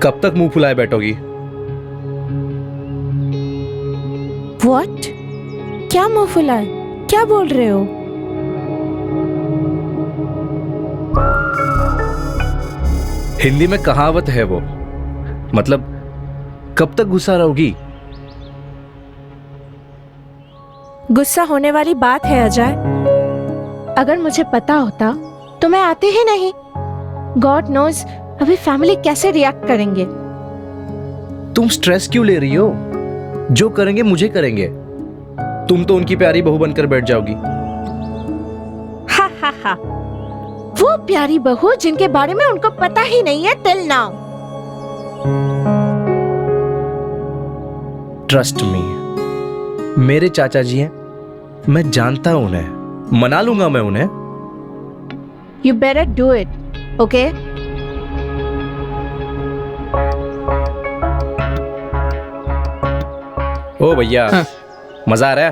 कब तक मुंह फुलाए बैठोगी? What? क्या मुंह फुलाए? क्या बोल रहे हो? हिंदी में कहावत है वो, मतलब कब तक गुस्सा रहोगी? गुस्सा होने वाली बात है अजय। अगर मुझे पता होता तो मैं आती ही नहीं। गॉड नोज अभी फैमिली कैसे रिएक्ट करेंगे। तुम स्ट्रेस क्यों ले रही हो? जो करेंगे मुझे करेंगे। तुम तो उनकी प्यारी बहू बनकर बैठ जाओगी। हा हा हा। वो प्यारी बहू जिनके बारे में उनको पता ही नहीं है टिल नाउ। ट्रस्ट मी, मेरे चाचा जी हैं, मैं जानता हूं उन्हें, मना लूंगा मैं उन्हें। You better do it, okay? ओ भैया, मजा आ रहा है?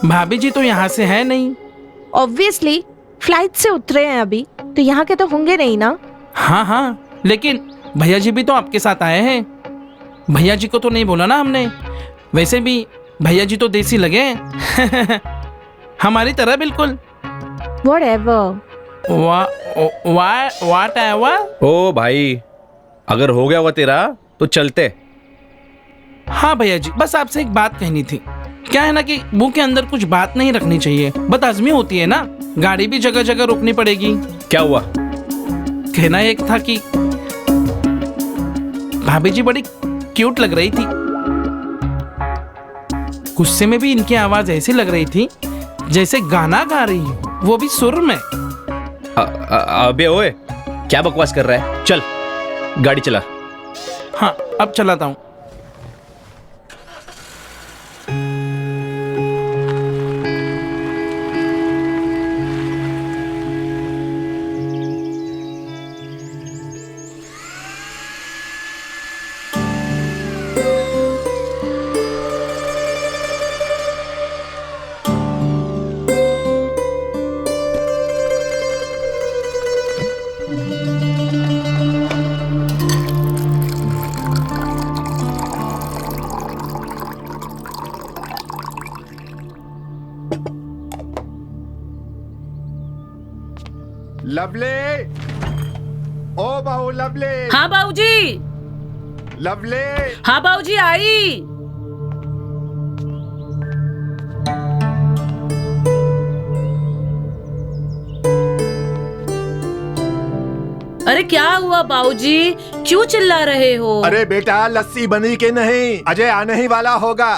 भाभी जी तो यहाँ से है नहीं। ऑब्वियसली फ्लाइट से उतरे हैं अभी, तो यहाँ के तो होंगे नहीं ना। हाँ हाँ, लेकिन भैया जी भी तो आपके साथ आए हैं। भैया जी को तो नहीं बोला ना हमने। वैसे भी भैया जी तो देसी लगे हैं। हमारी तरह बिल्कुल। Whatever. Whatever? ओ भाई, अगर हो गया हुआ तेरा तो चलते। हाँ भैया जी, बस आपसे एक बात कहनी थी। क्या है ना कि मुंह के अंदर कुछ बात नहीं रखनी चाहिए, बदहजमी होती है ना। गाड़ी भी जगह जगह रोकनी पड़ेगी। क्या हुआ? कहना एक था कि भाभी जी बड़ी क्यूट लग रही थी। गुस्से में भी इनकी आवाज ऐसी लग रही थी जैसे गाना गा रही हो, वो भी सुर में। अबे ओए, क्या बकवास कर रहा है? चल गाड़ी चला। हाँ, अब चलाता हूँ। लवली, ओ बहू लवली। हाँ बाबूजी। लवली। हाँ बाबूजी आई। अरे क्या हुआ बाबूजी, क्यों चिल्ला रहे हो? अरे बेटा, लस्सी बनी के नहीं? अजय आने ही वाला होगा।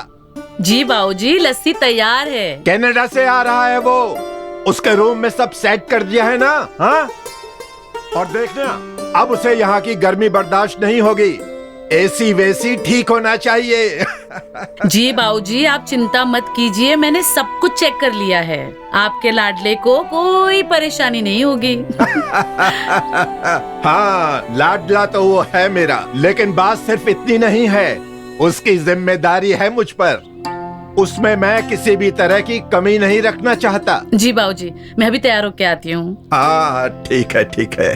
जी बाबूजी, लस्सी तैयार है। कनाडा से आ रहा है वो। उसके रूम में सब सेट कर दिया है ना? हाँ? और देखना, अब उसे यहाँ की गर्मी बर्दाश्त नहीं होगी। एसी वेसी ठीक होना चाहिए। जी बाबूजी, आप चिंता मत कीजिए, मैंने सब कुछ चेक कर लिया है। आपके लाडले को कोई परेशानी नहीं होगी। हाँ, लाडला तो वो है मेरा, लेकिन बात सिर्फ इतनी नहीं है। उसकी जिम्मेदारी है मुझ पर। उसमें मैं किसी भी तरह की कमी नहीं रखना चाहता। जी बाबूजी, मैं भी तैयार होके आती हूँ। हाँ ठीक है, ठीक है।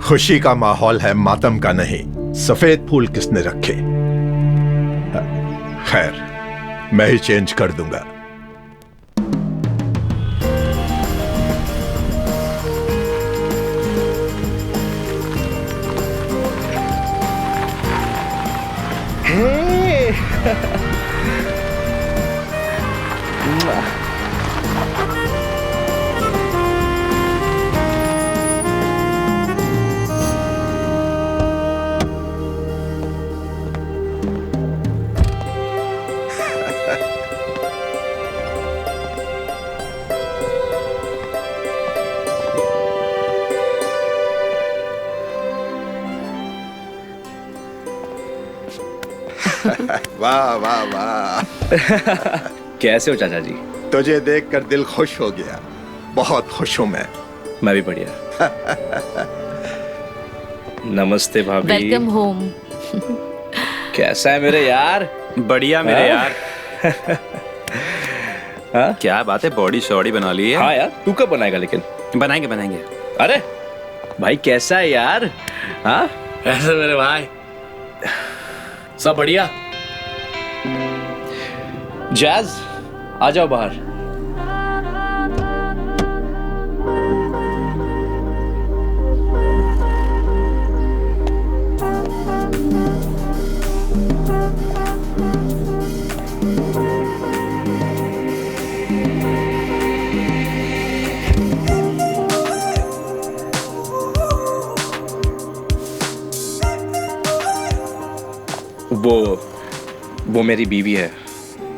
खुशी का माहौल है, मातम का नहीं। सफेद फूल किसने रखे? खैर, मैं ही चेंज कर दूंगा। वाह वाह वाह। कैसे हो चाचा जी? तुझे देखकर दिल खुश हो गया। बहुत खुश हूं मैं भी बढ़िया। नमस्ते भाभी। Welcome home. कैसा है मेरे यार? बढ़िया मेरे यार। हाँ क्या बात है, बॉडी शॉडी बना ली है। हाँ यार, तू कब बनाएगा लेकिन? बनाएंगे बनाएंगे। अरे भाई कैसा है यार? हाँ ऐसे मेरे भाई सब बढ़िया। जैज आ जाओ बाहर। वो मेरी बीवी है,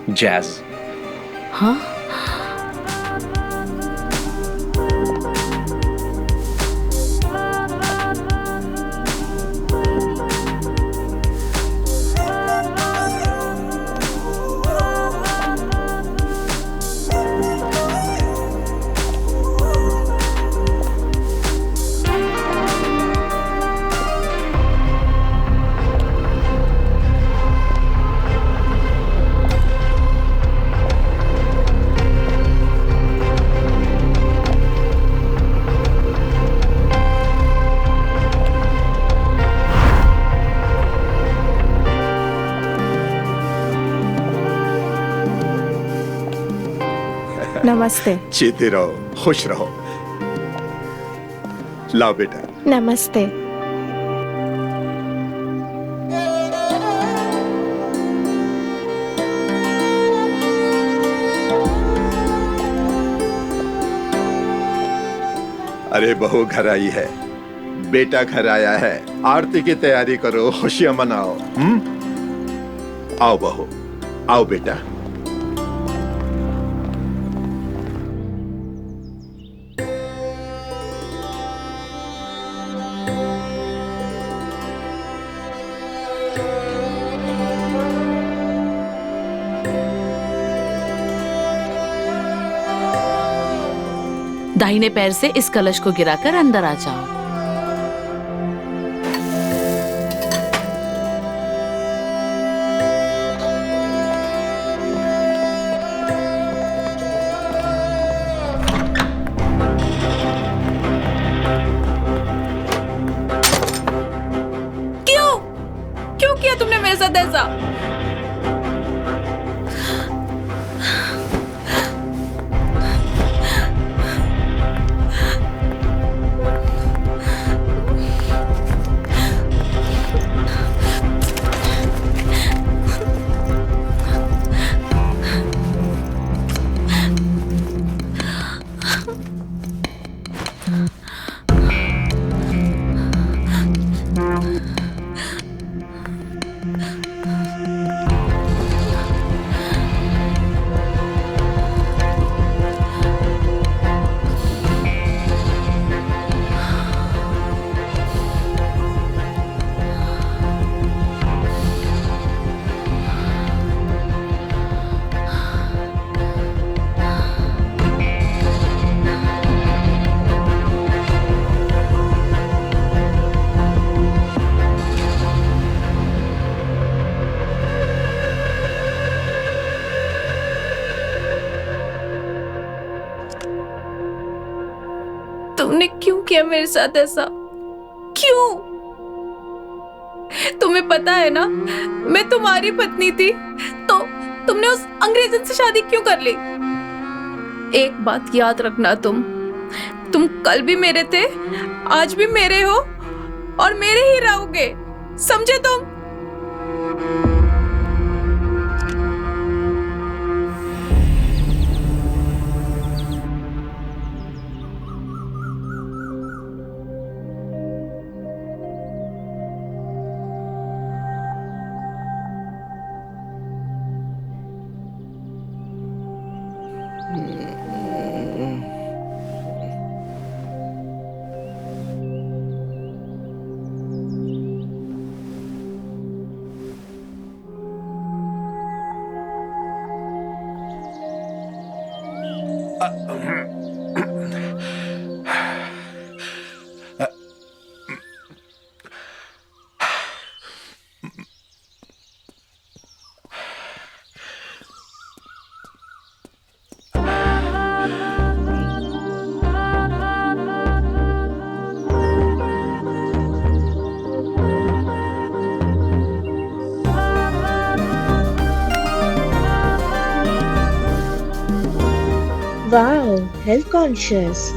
जैज। हाँ, नमस्ते। जीते रहो, खुश रहो। लाओ बेटा। नमस्ते। अरे बहू घर आई है, बेटा घर आया है, आरती की तैयारी करो, खुशियां मनाओ। आओ बहू, आओ बेटा। दाहिने पैर से इस कलश को गिराकर अंदर आ जाओ। क्यों क्यों किया तुमने मेरे साथ ऐसा? तुमने क्यों किया मेरे साथ ऐसा? क्यों? तुम्हें पता है ना, मैं तुम्हारी पत्नी थी, तो तुमने उस अंग्रेजन से शादी क्यों कर ली? एक बात याद रखना, तुम कल भी मेरे थे, आज भी मेरे हो और मेरे ही रहोगे, समझे तुम? health conscious.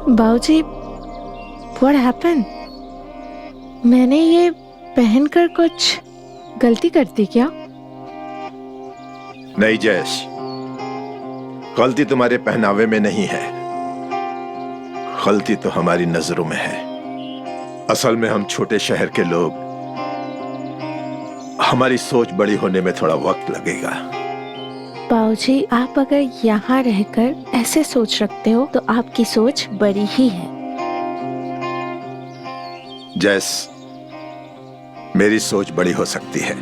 बाऊजी, what happened? मैंने ये पहनकर कुछ गलती कर दी क्या? नहीं जयेश, गलती तुम्हारे पहनावे में नहीं है, गलती तो हमारी नजरों में है। असल में हम छोटे शहर के लोग, हमारी सोच बड़ी होने में थोड़ा वक्त लगेगा। बाऊजी, आप अगर यहाँ रहकर ऐसे सोच रखते हो तो आपकी सोच बड़ी ही है। जैस, मेरी सोच बड़ी हो सकती है,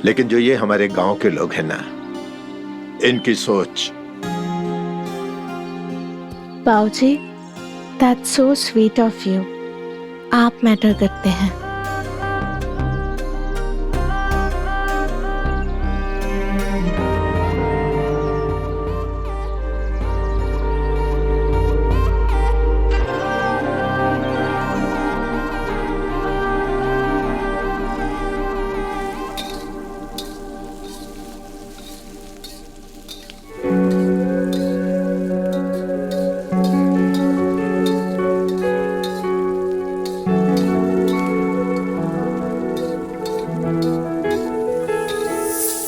लेकिन जो ये हमारे गांव के लोग हैं ना, इनकी सोच। बाऊजी, that's so sweet of you. आप मैटर करते हैं।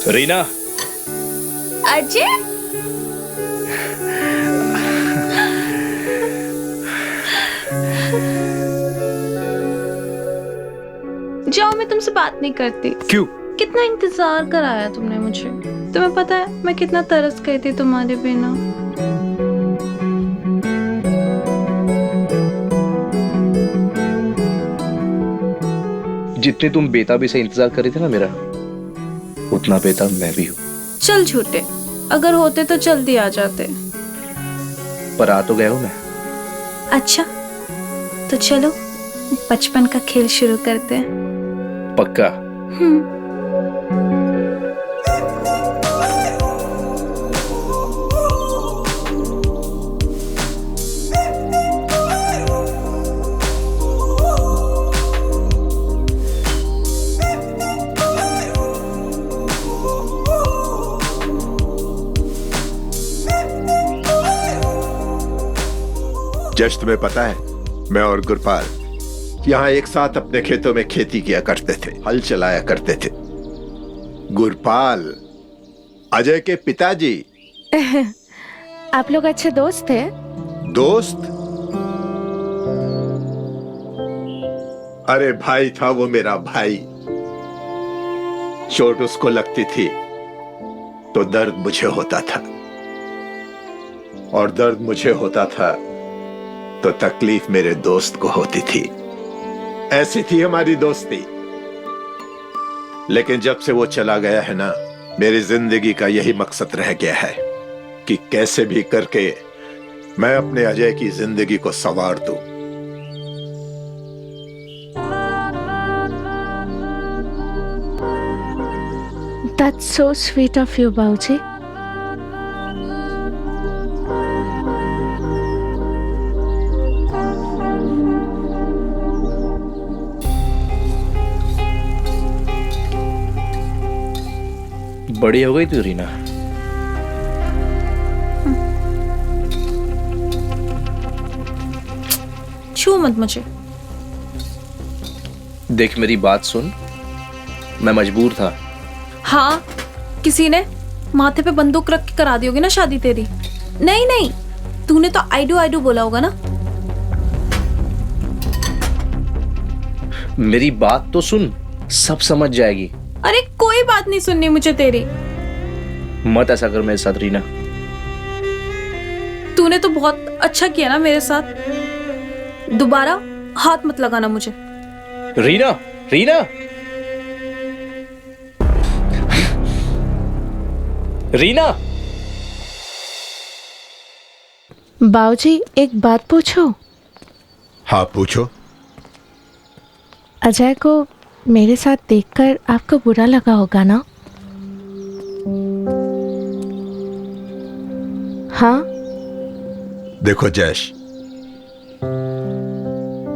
रीना, अजय, जाओ, मैं तुमसे बात नहीं करती। क्यों? कितना इंतजार कराया तुमने मुझे। तुम्हें पता है मैं कितना तरस गई थी तुम्हारे बिना। जितने तुम बेताबी से इंतजार कर रहे थे ना मेरा, उतना बेताब मैं भी हूँ। चल झूठे, अगर होते तो जल्दी आ जाते। पर आ तो गया हूँ मैं। अच्छा, तो चलो बचपन का खेल शुरू करते हैं। पक्का? जश, तुम्हें पता है, मैं और गुरपाल यहाँ एक साथ अपने खेतों में खेती किया करते थे, हल चलाया करते थे। गुरपाल अजय के पिताजी। आप लोग अच्छे दोस्त थे? दोस्त? अरे भाई था वो मेरा भाई। चोट उसको लगती थी तो दर्द मुझे होता था, और दर्द मुझे होता था तो तकलीफ मेरे दोस्त को होती थी। ऐसी थी हमारी दोस्ती। लेकिन जब से वो चला गया है ना, मेरी जिंदगी का यही मकसद रह गया है कि कैसे भी करके मैं अपने अजय की जिंदगी को संवार दूं। That's so sweet of you, बाऊजी। बड़ी हो गई तू रीना। छू मत मुझे। देख मेरी बात सुन, मैं मजबूर था। हाँ, किसी ने माथे पे बंदूक रख के करा दी होगी ना शादी तेरी। नहीं नहीं, तूने तो आई डू बोला होगा ना। मेरी बात तो सुन, सब समझ जाएगी। अरे कोई बात नहीं सुननी मुझे तेरी। मत ऐसा कर मेरे साथ रीना। तूने तो बहुत अच्छा किया ना मेरे साथ। दोबारा हाथ मत लगाना मुझे। रीना, रीना, रीना। बाबूजी, एक बात पूछो। हाँ पूछो। अजय को मेरे साथ देखकर आपको बुरा लगा होगा ना? हाँ? देखो जैश,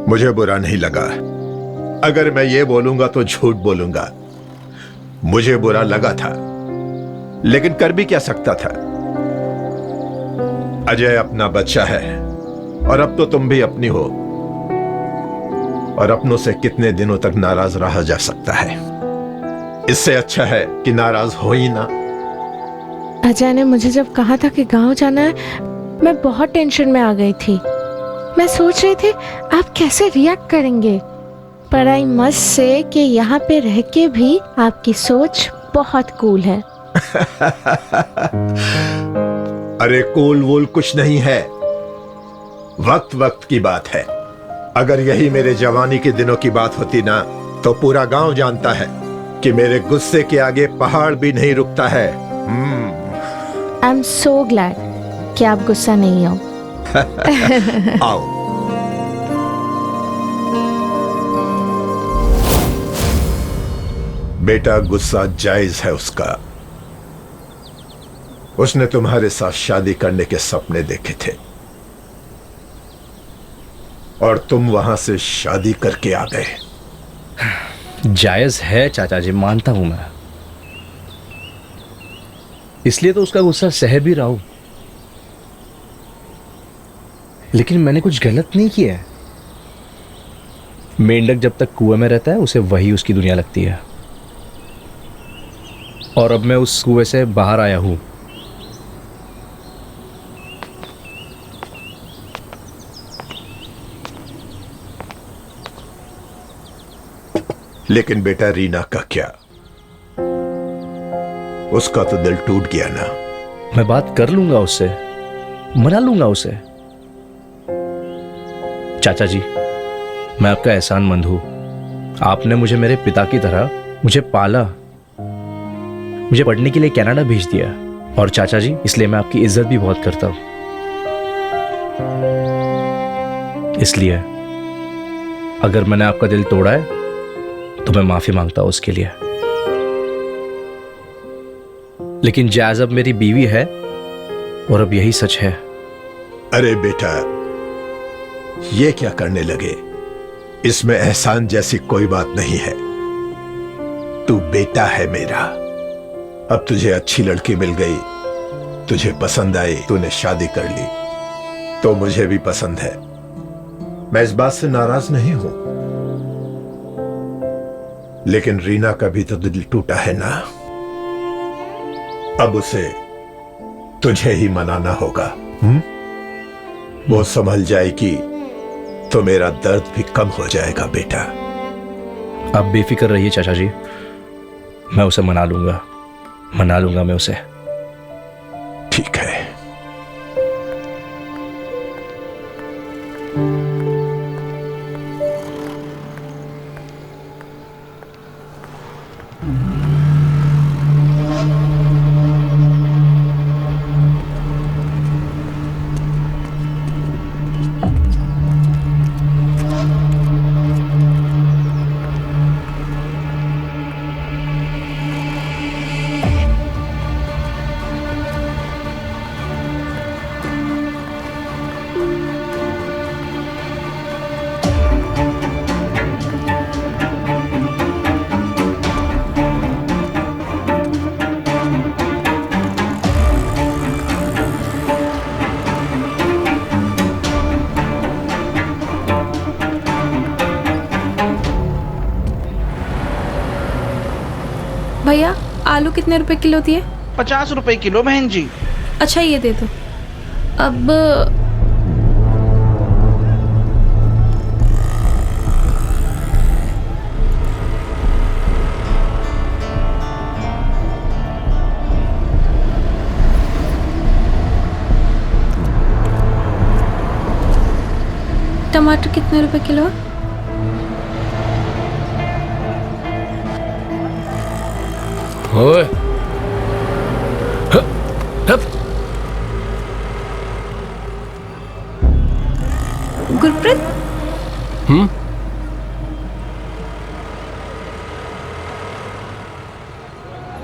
मुझे बुरा नहीं लगा। अगर मैं ये बोलूंगा तो झूठ बोलूंगा। मुझे बुरा लगा था, लेकिन कर भी क्या सकता था। अजय अपना बच्चा है और अब तो तुम भी अपनी हो, और अपनों से कितने दिनों तक नाराज रहा जा सकता है। इससे अच्छा है कि नाराज हो ही ना। अजय ने मुझे जब कहा था कि गांव जाना है, मैं बहुत टेंशन में आ गई थी। मैं सोच रही थी आप कैसे रिएक्ट करेंगे, पर आई मस्ट से कि यहाँ पे रह के भी आपकी सोच बहुत कूल है। अरे कूल वूल कुछ नहीं है, वक्त वक्त की बात है। अगर यही मेरे जवानी के दिनों की बात होती ना, तो पूरा गांव जानता है कि मेरे गुस्से के आगे पहाड़ भी नहीं रुकता है। आई एम सो ग्लैड कि आप गुस्सा नहीं हो। आओ। बेटा, गुस्सा जायज है उसका। उसने तुम्हारे साथ शादी करने के सपने देखे थे और तुम वहां से शादी करके आ गए। जायज है चाचा जी, मानता हूं मैं। इसलिए तो उसका गुस्सा सह भी रहा हूं। लेकिन मैंने कुछ गलत नहीं किया है। मेंढक जब तक कुएं में रहता है, उसे वही उसकी दुनिया लगती है। और अब मैं उस कुएं से बाहर आया हूं। लेकिन बेटा, रीना का क्या? उसका तो दिल टूट गया ना। मैं बात कर लूंगा उससे, मना लूंगा उसे। चाचा जी, मैं आपका एहसानमंद हूं। आपने मुझे मेरे पिता की तरह मुझे पाला, मुझे पढ़ने के लिए कनाडा भेज दिया। और चाचा जी, इसलिए मैं आपकी इज्जत भी बहुत करता हूं। इसलिए अगर मैंने आपका दिल तोड़ा है तो मैं माफी मांगता हूं उसके लिए। लेकिन जैज अब मेरी बीवी है और अब यही सच है। अरे बेटा, ये क्या करने लगे? इसमें एहसान जैसी कोई बात नहीं है। तू बेटा है मेरा। अब तुझे अच्छी लड़की मिल गई, तुझे पसंद आई, तूने शादी कर ली, तो मुझे भी पसंद है। मैं इस बात से नाराज नहीं हूं। लेकिन रीना का भी तो दिल टूटा है ना। अब उसे तुझे ही मनाना होगा। वो संभल जाएगी तो मेरा दर्द भी कम हो जाएगा बेटा। आप बेफिक्र रहिए चाचा जी, मैं उसे मना लूंगा मैं उसे। ठीक है। भैया आलू कितने रुपए किलो दिए? 50 रुपए किलो बहन जी। अच्छा ये दे दो। अब टमाटर कितने रुपए किलो है? ओए हप, हप। गुरप्रीत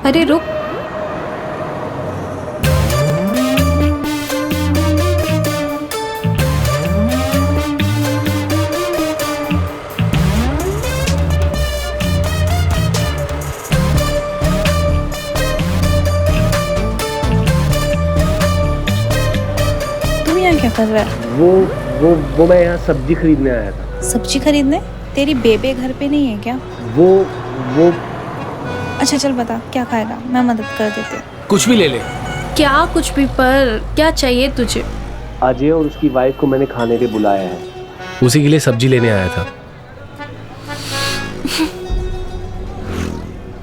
अरे रुक। तुम यहाँ क्या कर रहा है? वो मैं यहाँ सब्जी खरीदने आया था। सब्जी खरीदने? तेरी बेबे घर पे नहीं है क्या? वो अच्छा चल बता क्या खाएगा, मैं मदद कर देती हूँ। कुछ भी ले ले। क्या कुछ भी, पर क्या चाहिए तुझे? अजय और उसकी वाइफ को मैंने खाने पे बुलाया है। उसी के लिए सब्जी लेने आया था।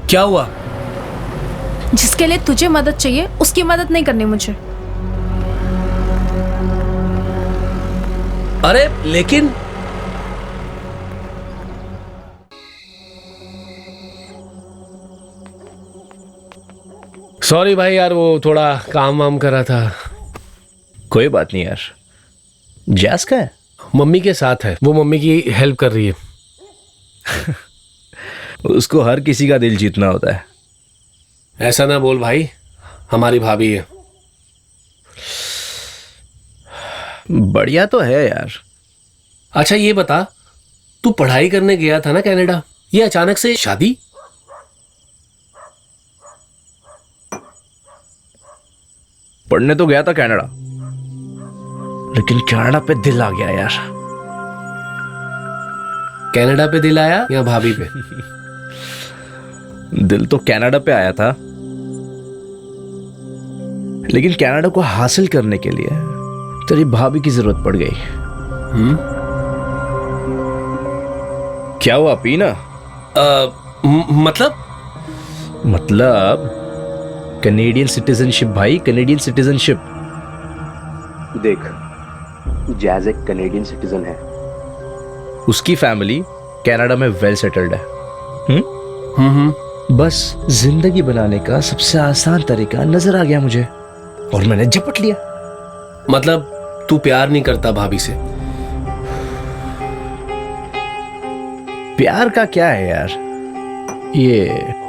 क्या हुआ? जिसके लिए तुझे मदद चाहिए उसकी मदद नहीं करनी मुझे। अरे लेकिन सॉरी भाई यार, वो थोड़ा काम वाम कर रहा था। कोई बात नहीं यार। जैस का है? मम्मी के साथ है, वो मम्मी की हेल्प कर रही है। उसको हर किसी का दिल जीतना होता है। ऐसा ना बोल भाई, हमारी भाभी है। बढ़िया तो है यार। अच्छा ये बता, तू पढ़ाई करने गया था ना कनाडा, ये अचानक से शादी? पढ़ने तो गया था कनाडा, लेकिन कनाडा पे दिल आ गया यार। कनाडा पे दिल आया या भाभी पे? दिल तो कनाडा पे आया था, लेकिन कनाडा को हासिल करने के लिए तेरी भाभी की जरूरत पड़ गई। क्या हुआ, पीना? मतलब कनेडियन सिटीजनशिप भाई, कनेडियन सिटीजनशिप। देख, जैज एक कनेडियन सिटीजन है। उसकी फैमिली कनाडा में वेल सेटल्ड है। बस जिंदगी बनाने का सबसे आसान तरीका नजर आ गया मुझे और मैंने झपट लिया। मतलब तू प्यार नहीं करता भाभी से? प्यार का क्या है यार, ये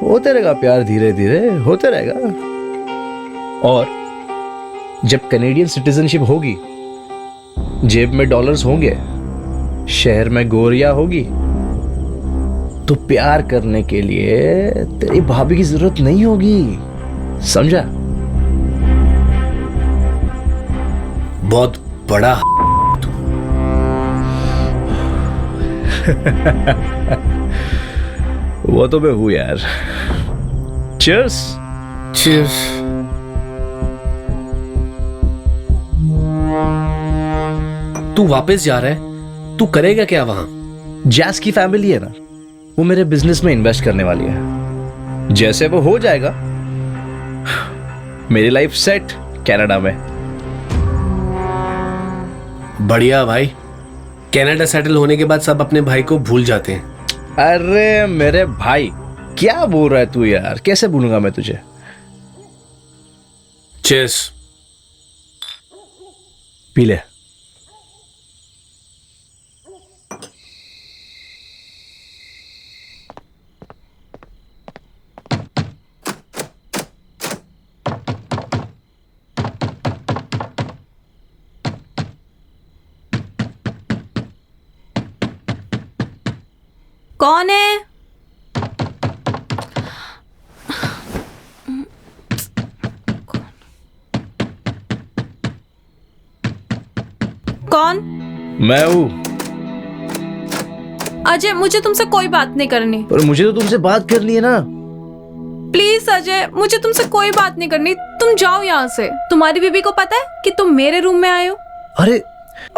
होते रहेगा प्यार, धीरे धीरे होते रहेगा। और जब कनेडियन सिटीजनशिप होगी, जेब में डॉलर्स होंगे, शहर में गोरियां होगी, तो प्यार करने के लिए तेरी भाभी की जरूरत नहीं होगी। समझा? बहुत बड़ा वो तो मैं हूं यार। चीयर्स। चीयर्स। तू वापस जा रहा है, तू करेगा क्या वहां? जैस की फैमिली है ना, वो मेरे बिजनेस में इन्वेस्ट करने वाली है। जैसे वो हो जाएगा, मेरी लाइफ सेट कनाडा में। बढ़िया भाई, कनाडा सेटल होने के बाद सब अपने भाई को भूल जाते हैं। अरे मेरे भाई, क्या बोल रहा है तू यार? कैसे भूलूंगा मैं तुझे? चीयर्स। पी ले। कौन है? कौन? मैं हूं। अजय, मुझे तुमसे कोई बात नहीं करनी। पर मुझे तो तुमसे बात करनी है ना। प्लीज अजय, मुझे तुमसे कोई बात नहीं करनी, तुम जाओ यहाँ से। तुम्हारी बीबी को पता है कि तुम मेरे रूम में आए हो? अरे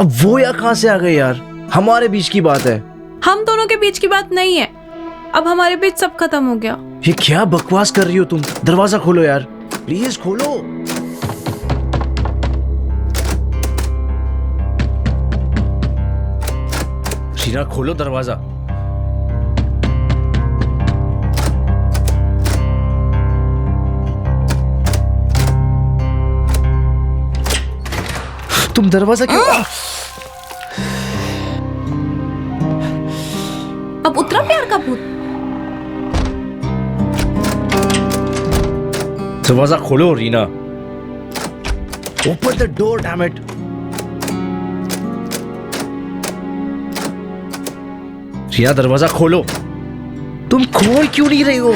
अब वो यार कहाँ से आ गए यार, हमारे बीच की बात है। हम दोनों के बीच की बात नहीं है, अब हमारे बीच सब खत्म हो गया। ये क्या बकवास कर रही हो तुम? दरवाजा खोलो यार, प्लीज खोलो। शीना खोलो दरवाजा। तुम दरवाजा क्यों? अब उतरा प्यार का भूत। दरवाजा खोलो Reena. Open the door, damn it. Reena दरवाजा खोलो। तुम खोल क्यों नहीं रही हो?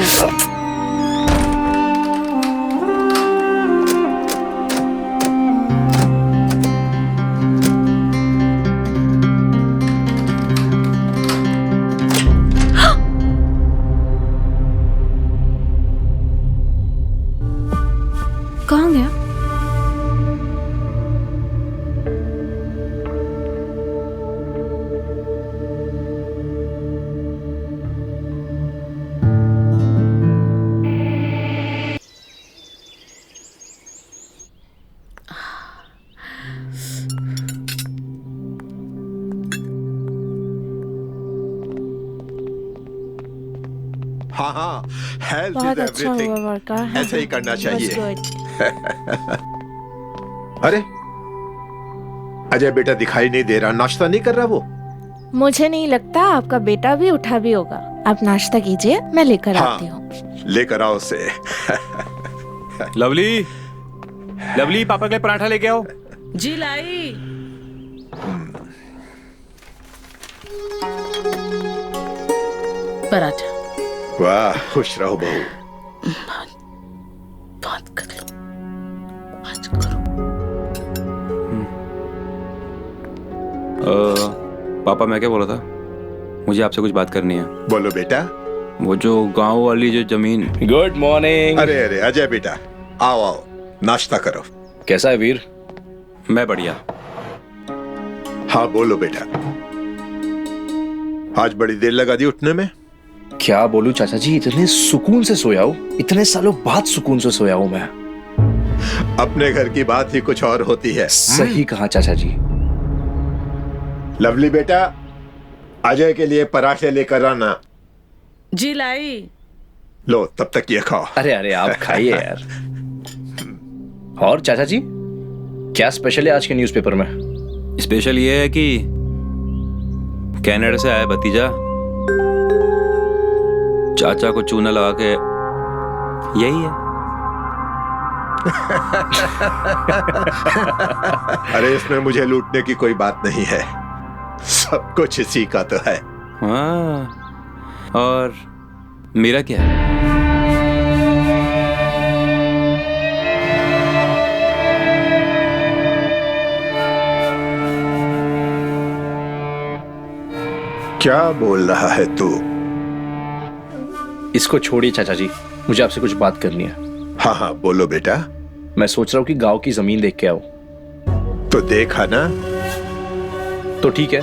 कहाँ गया? हाँ हाँ, हेल्थ बहुत इज अच्छा हुआ एवरीथिंग। वर्का। ऐसे ही करना चाहिए। It was good. अरे अजय बेटा दिखाई नहीं दे रहा, नाश्ता नहीं कर रहा वो? मुझे नहीं लगता आपका बेटा भी उठा भी होगा। आप नाश्ता कीजिए, मैं लेकर आती हूँ। लेकर आओ उसे। लवली, लवली पापा के लिए पराठा लेके आओ। जी लाई। पराठा। वाह, खुश रहो बहू। बात कर लो, बात करो। पापा मैं क्या बोला था, मुझे आपसे कुछ बात करनी है। बोलो बेटा। वो जो गांव वाली जो जमीन। Good morning. अरे अरे अजय बेटा, आओ आओ, नाश्ता करो। कैसा है वीर? मैं बढ़िया। हाँ बोलो बेटा। आज बड़ी देर लगा दी उठने में। क्या बोलूं चाचा जी, इतने सुकून से सोया हूं, इतने सालों बाद सुकून से सोया हूं मैं। अपने घर की बात ही कुछ और होती है। सही कहा चाचा जी। लवली बेटा, अजय के लिए पराठे लेकर आना। जी लाई। लो तब तक ये खाओ। अरे अरे आप खाइए यार। और चाचा जी, क्या स्पेशल है आज के न्यूज़पेपर में? स्पेशल ये है कि कनाडा से आया भतीजा, चाचा को चूना लगा के, यही है। अरे इसमें मुझे लूटने की कोई बात नहीं है, सब कुछ इसी का तो है। हाँ, और मेरा क्या है? क्या बोल रहा है तू? इसको छोड़िए चाचा जी, मुझे आपसे कुछ बात करनी है। हाँ हाँ बोलो बेटा। मैं सोच रहा हूँ कि गांव की जमीन देख के आओ। तो देखा ना। तो ठीक है,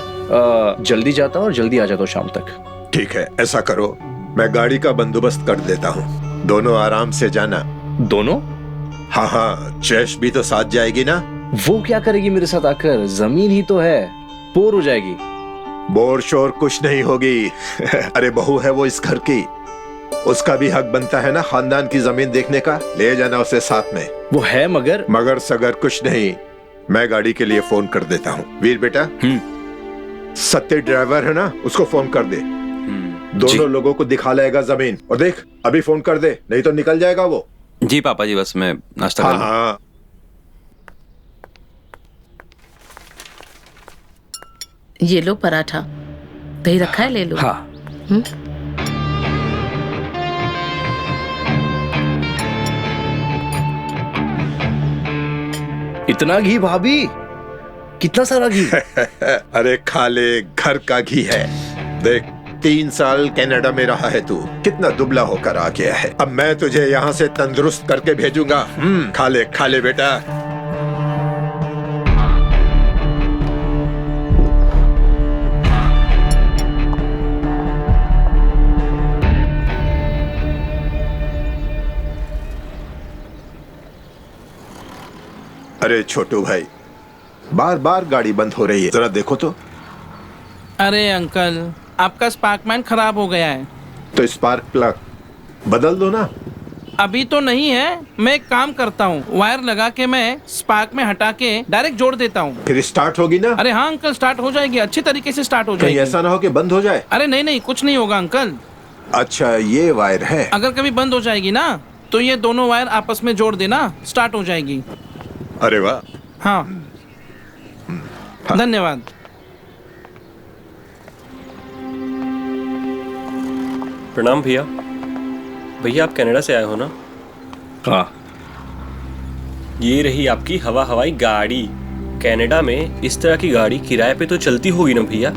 जल्दी जाता हूँ और जल्दी आ जाता हूँ शाम तक। ठीक है, ऐसा करो, मैं गाड़ी का बंदोबस्त कर देता हूँ, दोनों आराम से जाना। दोनों? हाँ हाँ, जैश भी तो साथ जाएगी ना। वो क्या करेगी मेरे साथ आकर? जमीन ही तो है, बोर हो जाएगी। बोर शोर कुछ नहीं होगी। अरे बहू है वो इस घर की, उसका भी हक बनता है ना खानदान की जमीन देखने का। ले जाना उसे साथ में। वो है मगर सगर कुछ नहीं, मैं गाड़ी के लिए फोन कर देता हूँ। वीर बेटा, सत्य ड्राइवर है ना, उसको फोन कर दे। दोनों लोगों को दिखा लेगा जमीन। और देख, अभी फोन कर दे, नहीं तो निकल जाएगा वो। जी पापा जी, बस मैं नाश्ता कर लूं। हाँ। ये लो पराठा, दही रखा है, ले लो। हाँ। इतना घी भाभी? कितना सारा घी? अरे खा ले, घर का घी है। देख, 3 साल कनाडा में रहा है तू, कितना दुबला होकर आ गया है। अब मैं तुझे यहाँ से तंदुरुस्त करके भेजूंगा। खा ले बेटा। अरे छोटू भाई, बार बार गाड़ी बंद हो रही है, जरा देखो तो। अरे अंकल, आपका स्पार्कमैन खराब हो गया है। तो स्पार्क प्लग बदल दो ना। अभी तो नहीं है, मैं एक काम करता हूँ, वायर लगा के मैं स्पार्क में हटा के डायरेक्ट जोड़ देता हूँ। फिर स्टार्ट होगी ना? अरे हाँ अंकल, स्टार्ट हो जाएगी, अच्छी तरीके से स्टार्ट हो कहीं जाएगी। ऐसा ना हो कि बंद हो जाए। अरे नहीं नहीं, कुछ नहीं होगा अंकल। अच्छा, ये वायर है। अगर कभी बंद हो जाएगी ना, तो ये दोनों वायर आपस में जोड़ देना, स्टार्ट हो जाएगी। अरे वाह। हाँ, धन्यवाद। प्रणाम भैया। भैया आप कनाडा से आए हो ना? हाँ। ये रही आपकी हवाई गाड़ी। कनाडा में इस तरह की गाड़ी किराए पे तो चलती होगी ना भैया?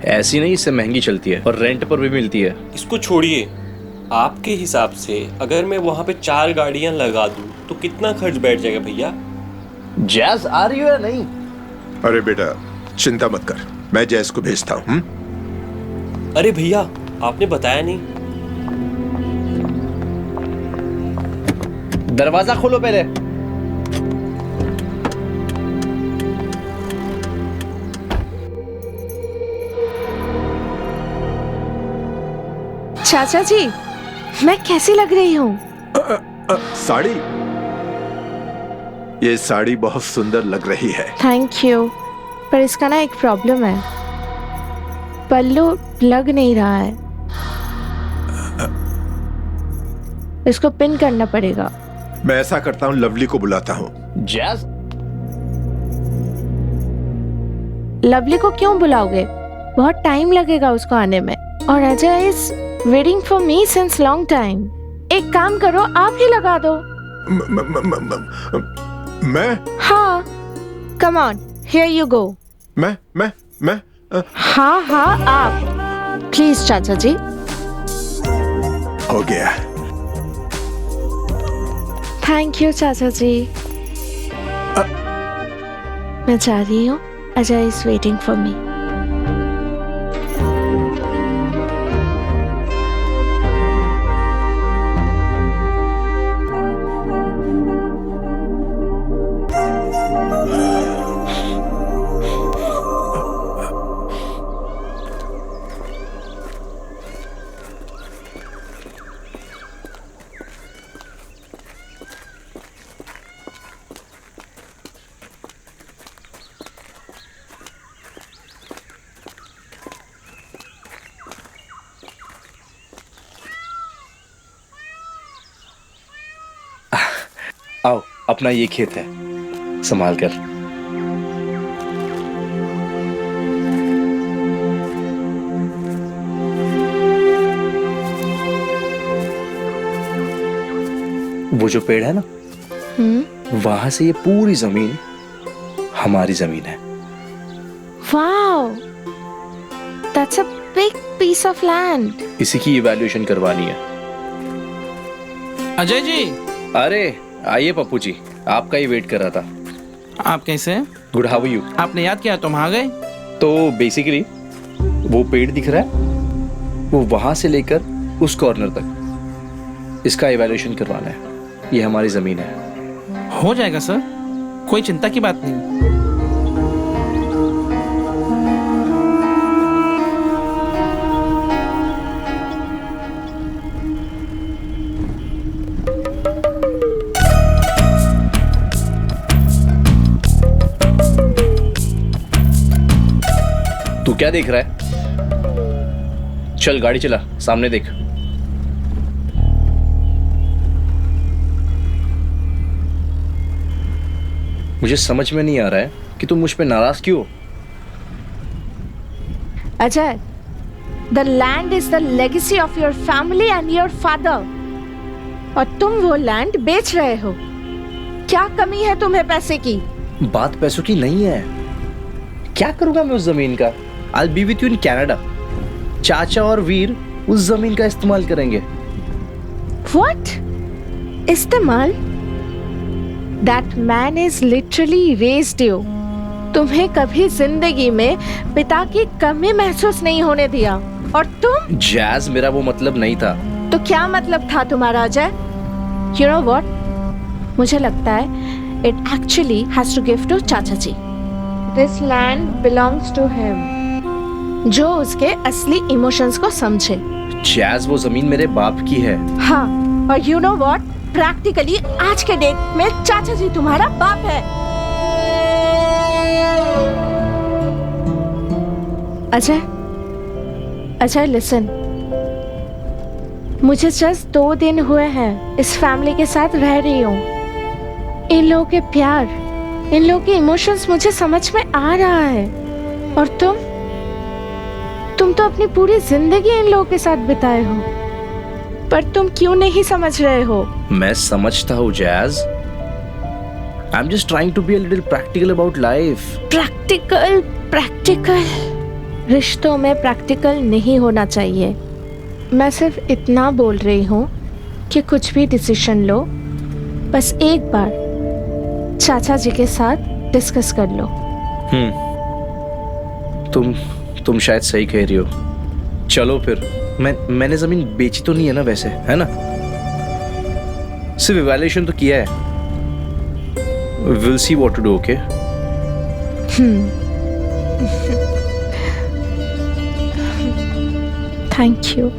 ऐसी नहीं, इससे महंगी चलती है और रेंट पर भी मिलती है। इसको छोड़िए, आपके हिसाब से अगर मैं वहाँ पे 4 गाड़ियाँ लगा दूँ तो कितना खर्च बैठ जाएगा भैया? जैज आ रही हो या नहीं? अरे बेटा चिंता मत कर, मैं जैस को भेजता हूँ। अरे भैया आपने बताया नहीं। दरवाजा खोलो पहले। चाचा जी, मैं कैसी लग रही हूँ? साड़ी? ये साड़ी बहुत सुंदर लग रही है। थैंक यू, पर इसका ना एक प्रॉब्लम है, पल्लू लग नहीं रहा है, इसको पिन करना पड़ेगा। मैं ऐसा करता हूँ, लवली को बुलाता हूँ। जैज, लवली को क्यों बुलाओगे? बहुत टाइम लगेगा उसको आने में, और Ajay is waiting for me since long time. एक काम करो, आप ही लगा दो। मैं? हाँ, come on, here you go. मैं हाँ हाँ आप, प्लीज चाचा जी। हो गया। थैंक यू चाचा जी। मैं जा रही हूँ, Ajay is waiting for me. आओ, अपना ये खेत है, संभाल कर। वो जो पेड़ है ना, वहां से ये पूरी जमीन हमारी जमीन है। Wow, that's a big piece of land. इसी की इवैल्यूएशन करवानी है। अजय जी। अरे आइए पप्पू जी, आपका ही वेट कर रहा था। आप कैसे हैं? Good, how are you? आपने याद किया तो हम आ गए। तो बेसिकली वो पेड़ दिख रहा है, वो वहां से लेकर उस कॉर्नर तक, इसका इवैल्यूएशन करवाना है। ये हमारी जमीन है। हो जाएगा सर, कोई चिंता की बात नहीं। तू क्या देख रहा है? चल गाड़ी चला, सामने देख। मुझे समझ में नहीं आ रहा है कि तुम मुझ पे नाराज क्यों हो? Ajay, the land is the legacy of your family and your father, और तुम वो लैंड बेच रहे हो। क्या कमी है तुम्हें पैसे की? बात पैसों की नहीं है। क्या करूंगा मैं उस जमीन का? I'll be with you in Canada. चाचा और वीर उस जमीन का इस्तेमाल करेंगे। What? इस्तेमाल? That man is literally raised you. तुम्हें कभी जिंदगी में पिता की कमी महसूस नहीं होने दिया, और तुम? जैज, मेरा वो मतलब नहीं था। तो क्या मतलब था तुम्हारा अजय? You know what? मुझे लगता है it actually has to give to चाचा जी. This land belongs to him. जो उसके असली इमोशंस को समझे। जैज, वो जमीन मेरे बाप की है। हाँ, और you know what? प्रैक्टिकली आज के डेट में चाचा जी तुम्हारा बाप है। अजय लिसन, मुझे जस्ट 2 दिन हुए हैं इस फैमिली के साथ रह रही हूँ। इन लोगों के प्यार, इन लोगों के इमोशंस मुझे समझ में आ रहा है। और तुम तो अपनी पूरी जिंदगी इन लोगों के साथ बिताए हो, पर तुम क्यों नहीं समझ रहे हो? मैं समझता हूँ जैज। I am just trying to be a little practical about life. Practical रिश्तों में प्रैक्टिकल नहीं होना चाहिए। मैं सिर्फ इतना बोल रही हूँ कि कुछ भी डिसीजन लो, बस एक बार चाचा जी के साथ डिस्कस कर लो। तुम शायद सही कह रही हो। चलो फिर। मैंने जमीन बेची तो नहीं है ना वैसे, है ना? सिर्फ इवैल्यूएशन तो किया है। Will see what to do, okay? Thank you.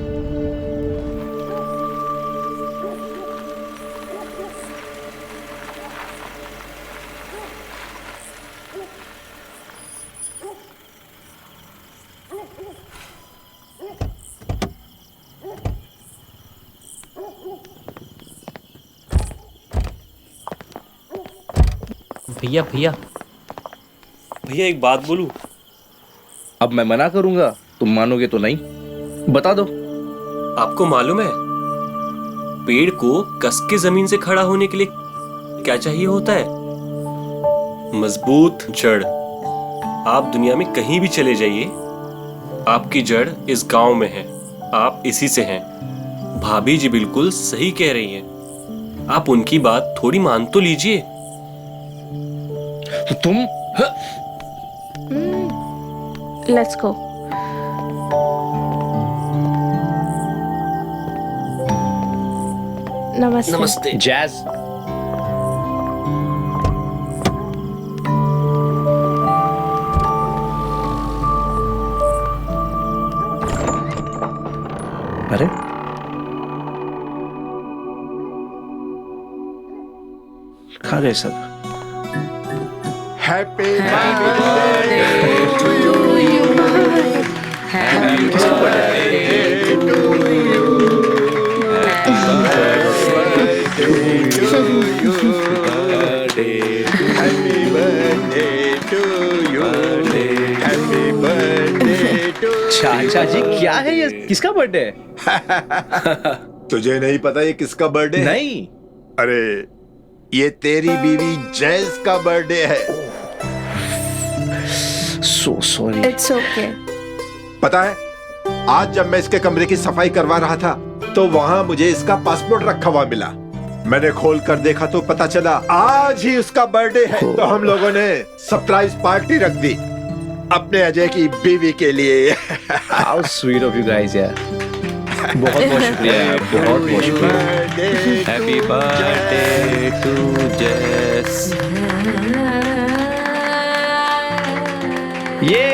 भैया एक बात बोलूं? अब मैं मना करूंगा, तुम मानोगे तो नहीं। बता दो। आपको मालूम है पेड़ को कस के जमीन से खड़ा होने के लिए क्या चाहिए होता है? मजबूत जड़। आप दुनिया में कहीं भी चले जाइए, आपकी जड़ इस गांव में है, आप इसी से हैं। भाभी जी बिल्कुल सही कह रही हैं। आप उनकी बात थोड़ी मान तो लीजिए। तुम लेट्स गो। नमस्ते। जैज, अरे खा गए सब। Happy birthday to you, happy birthday to you, happy birthday to you, happy birthday to. चाचा जी, क्या है ये? किसका बर्थडे है? तुझे नहीं पता ये किसका बर्थडे है? नहीं। अरे ये तेरी बीवी जैस का बर्थडे है। So sorry. It's okay. पता है, आज जब मैं इसके कमरे की सफाई करवा रहा था तो वहां मुझे इसका पासपोर्ट रखा हुआ मिला। मैंने खोल कर देखा तो पता चला आज ही उसका बर्थडे है। तो हम लोगों ने सरप्राइज पार्टी रख दी अपने अजय की बीवी के लिए। How sweet of you guys, यार। बहुत बहुत शुक्रिया यार, बहुत बहुत शुक्रिया। हैप्पी बर्थडे टू जैस। ये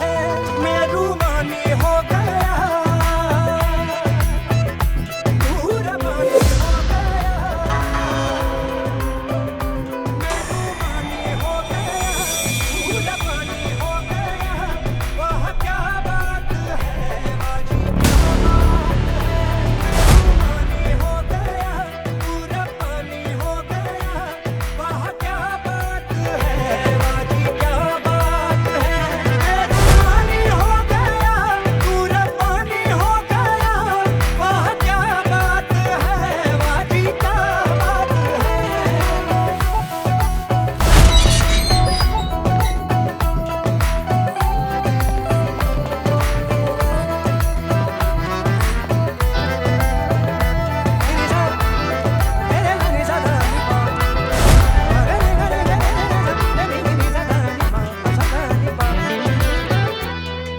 है मैं रूमानी हो गया, तू रवानी हो गया, मैं रूमानी हो गया, तू रवानी हो गया, वाह क्या बात है बाजी क्या बात है, मैं रूमानी हो गया, तू रवानी हो गया, वाह क्या बात है बाजी क्या बात है, मैं रूमानी हो गया, तू रवानी हो गया, वाह क्या बात है बाजी क्या बात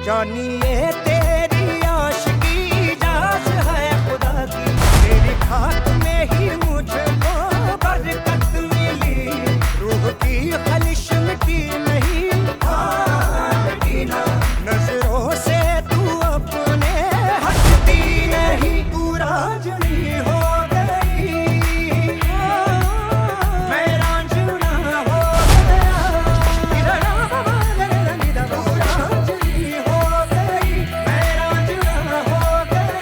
जानी ये तेरी आशिकी जास है खुदा की, तेरी खाक में ही मुझको बरकत मिली, रूह की खलिश मिटी नहीं मिटी ना, नजरों से तू अपने हटती नहीं, तू राजनी हो गई, मैं रांझना हो गया, तू राजनी हो गई, मैं रांझना हो गया।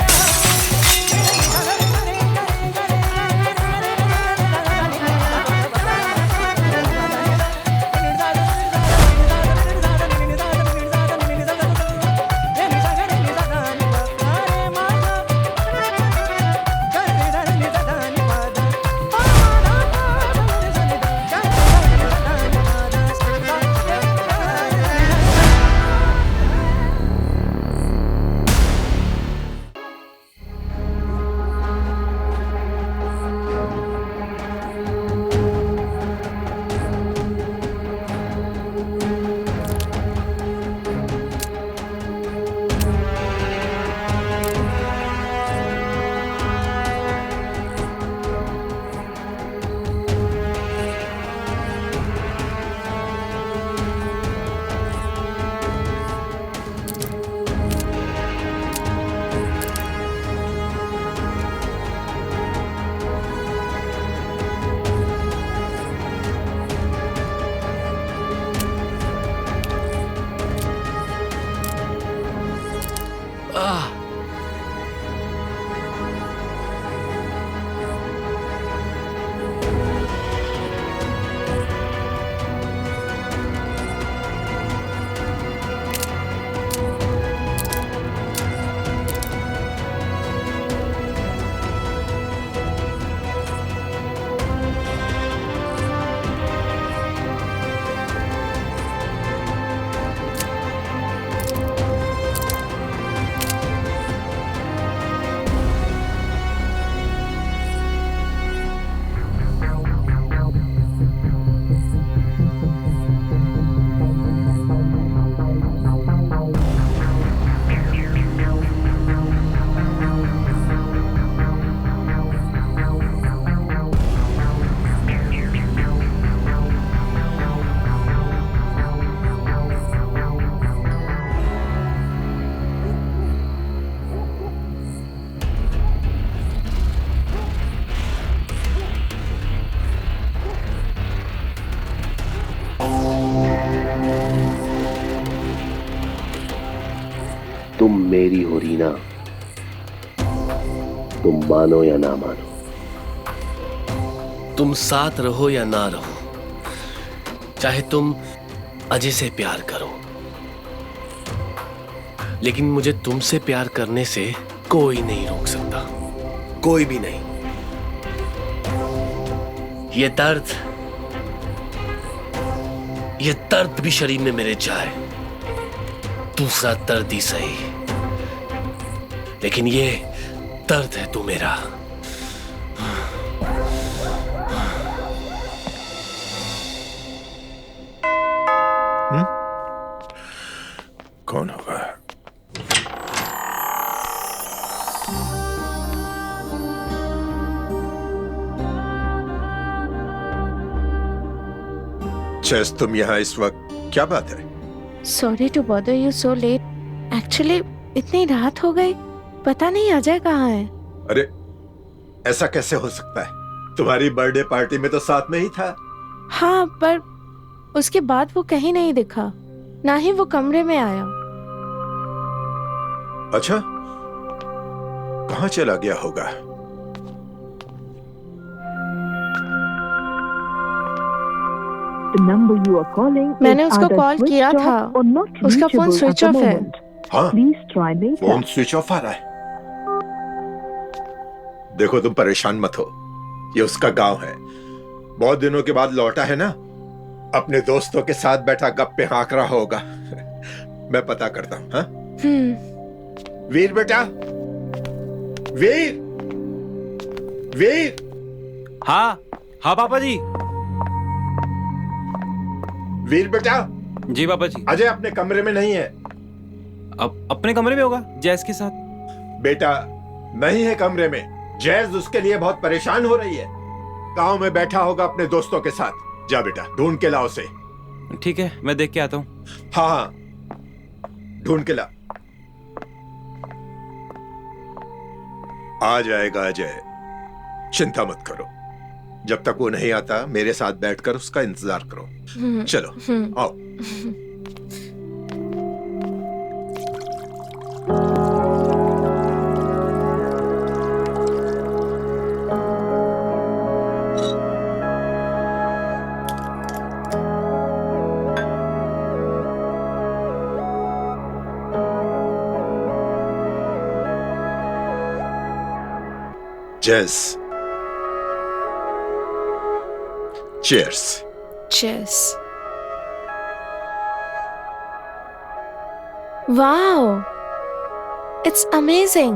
तुम मेरी हो रीना, तुम मानो या ना मानो, तुम साथ रहो या ना रहो, चाहे तुम अजय से प्यार करो, लेकिन मुझे तुमसे प्यार करने से कोई नहीं रोक सकता, कोई भी नहीं। ये दर्द भी शरीर में मेरे जाए, दूसरा दर्द ही सही, लेकिन ये दर्द है तू मेरा। कौन होगा? चेस, तुम यहां इस वक्त, क्या बात है? Sorry to bother you so late. Actually इतनी रात हो गई, पता नहीं अजय कहाँ है। अरे ऐसा कैसे हो सकता है? तुम्हारी बर्थडे पार्टी में तो साथ में ही था। हाँ, पर उसके बाद वो कहीं नहीं दिखा, ना ही वो कमरे में आया। अच्छा, कहाँ चला गया होगा? मैंने उसको कॉल किया था, उसका फोन स्विच ऑफ है। हाँ, फोन स्विच ऑफ आ रहा है। देखो तुम परेशान मत हो, ये उसका गांव है, बहुत दिनों के बाद लौटा है ना, अपने दोस्तों के साथ बैठा गप्पे हाँक रहा होगा। मैं पता करता हूँ। हाँ? वीर बेटा, वीर, वीर। हाँ हाँ पापा जी। वीर बेटा। जी पापा जी। अजय अपने कमरे में नहीं है। अब अपने कमरे में होगा जैस के साथ? बेटा नहीं है कमरे में, जैज उसके लिए बहुत परेशान हो रही है, गांव में बैठा होगा अपने दोस्तों के साथ। जा बेटा ढूंढ के लाओ उसे। ठीक है, मैं देख के आता हूँ। हाँ हाँ, ढूंढ के ला। आ जाएगा अजय, चिंता मत करो। जब तक वो नहीं आता मेरे साथ बैठकर उसका इंतजार करो। चलो आओ। Jazz. Cheers. Cheers. Wow, it's amazing.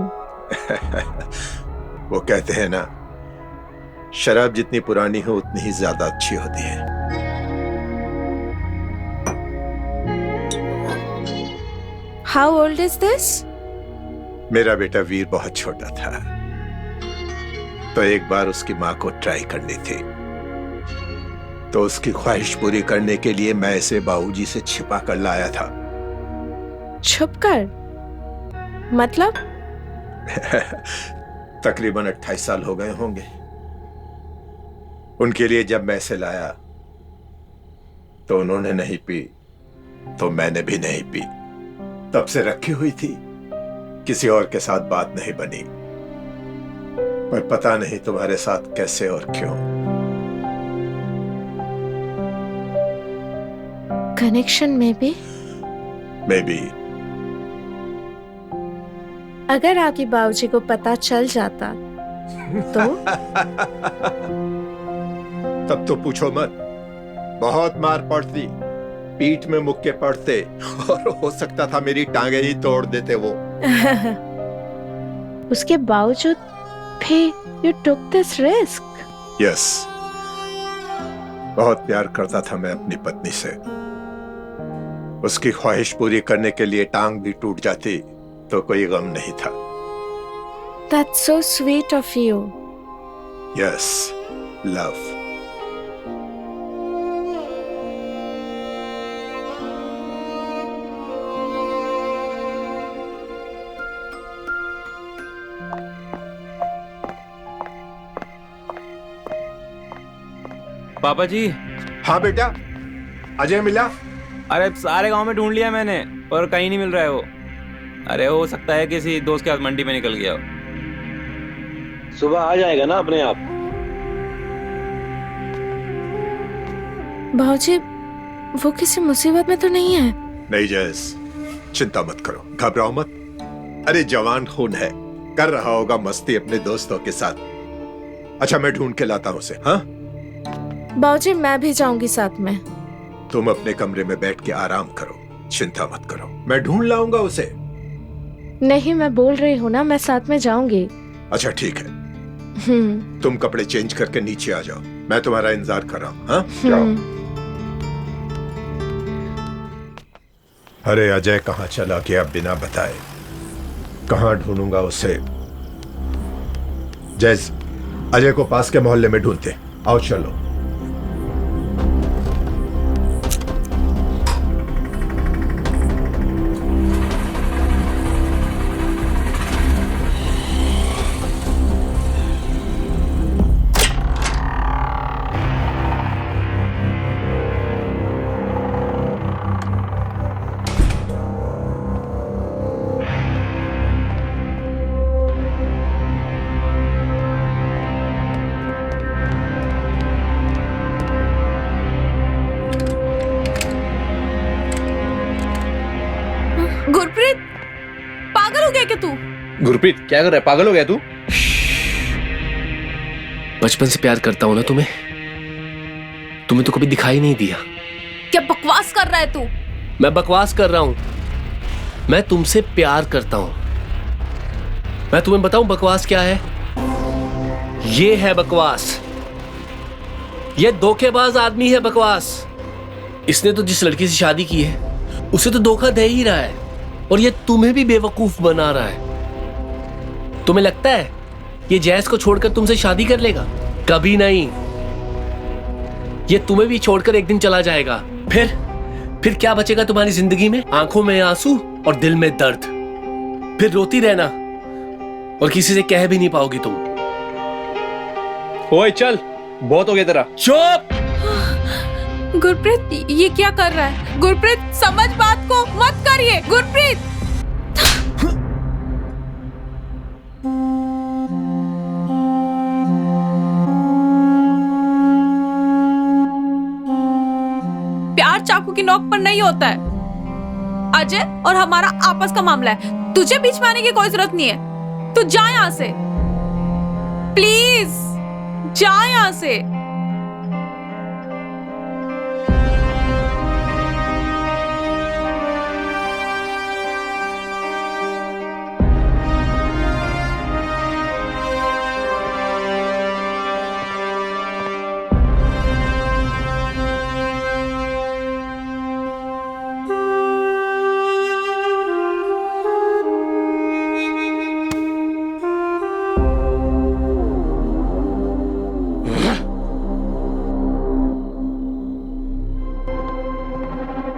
वो कहते हैं ना, शराब जितनी पुरानी हो उतनी ही ज्यादा अच्छी होती है। How old is this? मेरा बेटा वीर बहुत छोटा था, तो एक बार उसकी माँ को ट्राई करनी थी, तो उसकी ख्वाहिश पूरी करने के लिए मैं इसे बाबूजी से छिपा कर लाया था। छुपकर? मतलब? तकरीबन 28 साल हो गए होंगे। उनके लिए जब मैं इसे लाया तो उन्होंने नहीं पी, तो मैंने भी नहीं पी। तब से रखी हुई थी, किसी और के साथ बात नहीं बनी, पर पता नहीं तुम्हारे साथ कैसे और क्यों। कनेक्शन में भी? अगर आपके बाबूजी को पता चल जाता तो? तब तो पूछो मत, बहुत मार पड़ती, पीठ में मुक्के पड़ते, और हो सकता था मेरी टांगे ही तोड़ देते वो। उसके बावजूद भी you took this risk. Yes. बहुत प्यार करता था मैं अपनी पत्नी से। उसकी ख्वाहिश पूरी करने के लिए टांग भी टूट जाती तो कोई गम नहीं था। That's so sweet of you. Yes, love. पापा जी। हाँ बेटा, अजय मिला? अरे सारे गांव में ढूंढ लिया मैंने, पर कहीं नहीं मिल रहा है वो। अरे हो सकता है किसी दोस्त के साथ मंडी में निकल गया हो। सुबह आ जाएगा ना अपने आप। भाऊजी, वो किसी मुसीबत में तो नहीं है? नहीं जैस, चिंता मत करो, घबराओ मत। अरे जवान खून है, कर रहा होगा मस्ती अपने दोस्तों के साथ। अच्छा मैं ढूंढ के लाता हूँ उसे। हाँ बाबूजी, मैं भी जाऊंगी साथ में। तुम अपने कमरे में बैठ के आराम करो, चिंता मत करो, मैं ढूंढ लाऊंगा उसे। नहीं, मैं बोल रही हूँ ना, मैं साथ में जाऊंगी। अच्छा ठीक है, तुम कपड़े चेंज करके नीचे आ जाओ, मैं तुम्हारा इंतजार कर रहा हूँ। हाँ जाओ। अरे अजय कहाँ चला गया बिना बताए? कहाँ ढूंढूंगा उसे? जैस, अजय को पास के मोहल्ले में ढूंढते। आओ चलो। गुरप्रीत, पागल हो गया क्या तू? गुरप्रीत क्या कर रहा है, पागल हो गया तू? बचपन से प्यार करता हूं ना तुम्हें तो कभी दिखाई नहीं दिया। क्या बकवास कर रहा है तू? मैं बकवास कर रहा हूं? मैं तुमसे प्यार करता हूं। मैं तुम्हें बताऊं बकवास क्या है? ये है बकवास। ये धोखेबाज आदमी है बकवास। इसने तो जिस लड़की से शादी की है उसे तो धोखा दे ही रहा है और ये तुम्हें भी बेवकूफ बना रहा है। तुम्हें लगता है ये जैस को छोड़कर तुमसे शादी कर लेगा? कभी नहीं। ये तुम्हें भी छोड़कर एक दिन चला जाएगा। फिर क्या बचेगा तुम्हारी जिंदगी में? आंखों में आंसू और दिल में दर्द। फिर रोती रहना और किसी से कह भी नहीं पाओगी तुम। ओए चल, बहुत हो गया तेरा। चुप! गुरप्रीत, ये क्या कर रहा है? गुरप्रीत, समझ बात को, मत करिए गुरप्रीत। प्यार चाकू की नोक पर नहीं होता है। अजय और हमारा आपस का मामला है, तुझे बीच में आने की कोई जरूरत नहीं है। तू जा यहां से, प्लीज जा यहां से।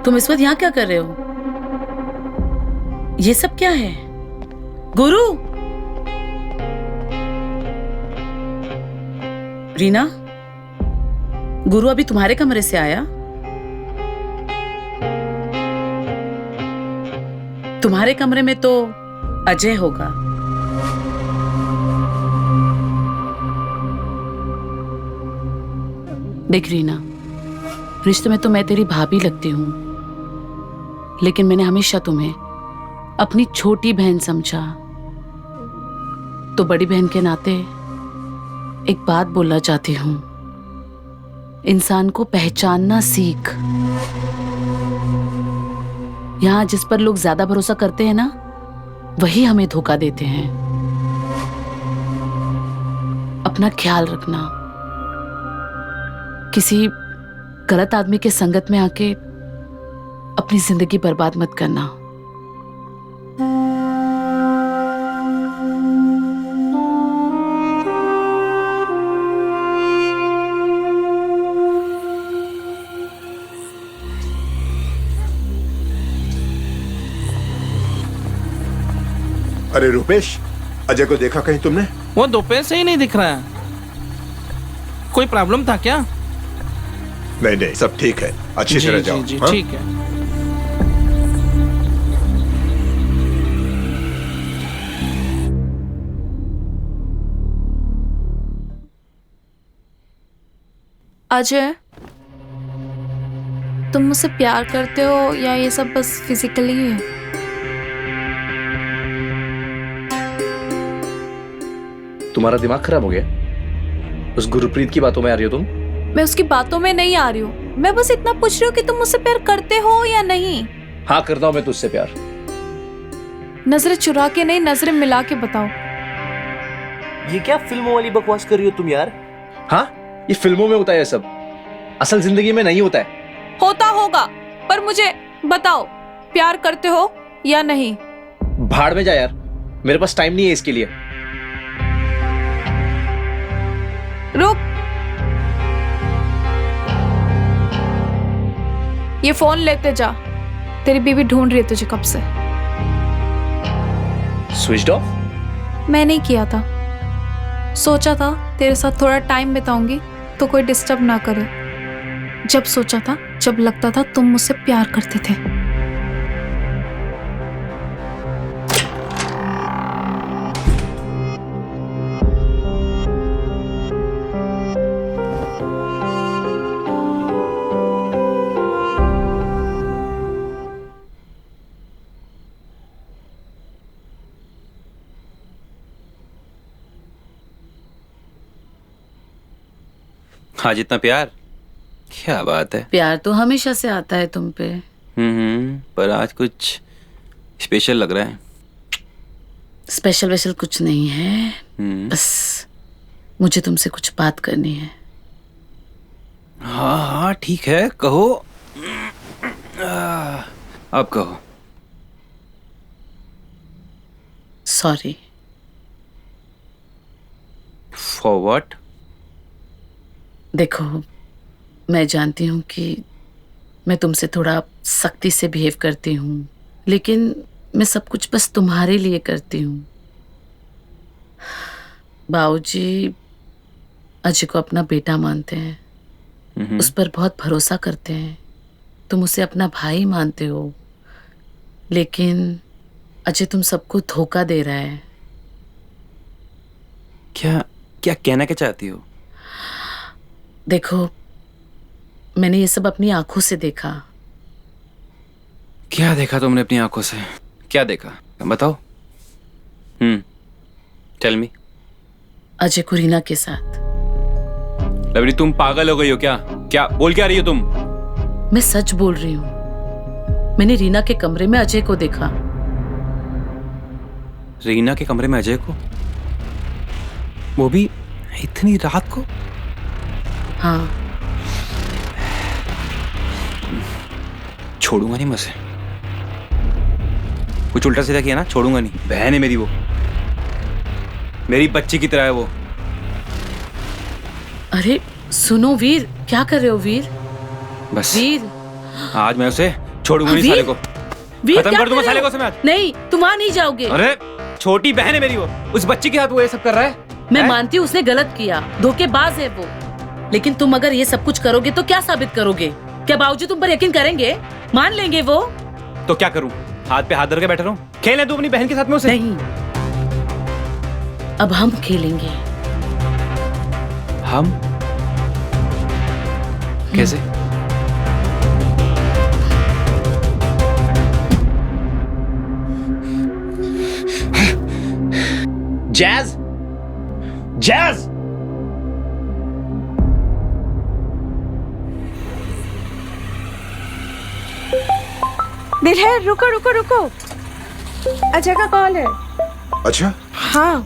तुम इस वक्त यहाँ क्या कर रहे हो? ये सब क्या है? गुरु! रीना, गुरु अभी तुम्हारे कमरे से आया? तुम्हारे कमरे में तो अजय होगा। देख रीना, रिश्ते में तो मैं तेरी भाभी लगती हूं, लेकिन मैंने हमेशा तुम्हें अपनी छोटी बहन समझा। तो बड़ी बहन के नाते एक बात बोलना चाहती हूं। इंसान को पहचानना सीख। यहां जिस पर लोग ज्यादा भरोसा करते हैं ना, वही हमें धोखा देते हैं। अपना ख्याल रखना। किसी गलत आदमी के संगत में आके अपनी जिंदगी बर्बाद मत करना। अरे रूपेश, अजय को देखा कहीं तुमने? वो दोपहर से ही नहीं दिख रहा है। कोई प्रॉब्लम था क्या? नहीं, सब ठीक है। अच्छी तरह जाओ। जी, हाँ? ठीक है। अजय, तुम मुझसे प्यार करते हो या ये सब बस फिजिकली है? तुम्हारा दिमाग खराब हो गया? उस गुरप्रीत की बातों में आ रही हो तुम? मैं उसकी बातों में नहीं आ रही हूँ। मैं बस इतना पूछ रही हूँ कि तुम मुझसे प्यार करते हो या नहीं। हाँ, करता हूँ मैं तुझसे प्यार। नजरें चुरा के नहीं, नजरें मिला के बताओ। ये क्या फिल्मों वाली बकवास कर रही हो तुम यार? हाँ, ये फिल्मों में होता है सब, असल जिंदगी में नहीं होता है। होता होगा, पर मुझे बताओ, प्यार करते हो या नहीं? भाड़ में जा यार, मेरे पास टाइम नहीं है इसके लिए। रुक, ये फोन लेते जा। तेरी बीवी ढूंढ रही है तुझे कब से। Switch off? मैं नहीं किया था, सोचा था तेरे साथ थोड़ा टाइम बिताऊंगी तो कोई डिस्टर्ब ना करे। जब सोचा था, जब लगता था तुम मुझसे प्यार करते थे। आज इतना प्यार, क्या बात है। प्यार तो हमेशा से आता है तुम पे। पर आज कुछ स्पेशल लग रहा है। स्पेशल वेशल कुछ नहीं है, बस मुझे तुमसे कुछ बात करनी है। हाँ हाँ ठीक है, कहो। अब कहो। सॉरी। For what? देखो, मैं जानती हूँ कि मैं तुमसे थोड़ा सख्ती से बिहेव करती हूँ, लेकिन मैं सब कुछ बस तुम्हारे लिए करती हूँ। बाबूजी अजय को अपना बेटा मानते हैं, उस पर बहुत भरोसा करते हैं। तुम उसे अपना भाई मानते हो, लेकिन अजय तुम सबको धोखा दे रहा है। क्या क्या कहना क्या चाहती हो? देखो, मैंने ये सब अपनी आंखों से देखा। क्या देखा तुमने अपनी आंखों से? क्या देखा बताओ। Tell me. अजय को रीना के साथ। लवली तुम पागल हो गई हो क्या? क्या बोल क्या रही हो तुम? मैं सच बोल रही हूँ। मैंने रीना के कमरे में अजय को देखा। रीना के कमरे में अजय को? वो भी इतनी रात को? हाँ। छोड़ूंगा नहीं मैं उसे। कुछ उल्टा सीधा किया ना, छोड़ूंगा नहीं। बहन है मेरी, वो मेरी बच्ची की तरह है वो। अरे सुनो वीर, क्या कर रहे हो वीर? बस वीर, आज मैं उसे छोड़ूंगा नहीं, साले को वीर खत्म कर दूंगा साले को मैं। नहीं, तुम वहां नहीं जाओगे। अरे छोटी बहन है मेरी वो, उस बच्ची के साथ वो ये सब कर रहा है। मैं मानती हूँ उसने गलत किया, धोखेबाज है वो, लेकिन तुम अगर ये सब कुछ करोगे तो क्या साबित करोगे? क्या बाबूजी तुम पर यकीन करेंगे? मान लेंगे वो? तो क्या करूं? हाथ पे हाथ धर के बैठा रहूं? खेलने दूं अपनी बहन के साथ में उसे? नहीं, अब हम खेलेंगे। हम? कैसे? जैज, जैज, दिलहर रुको रुको रुको, अजय का कॉल है। अच्छा हाँ।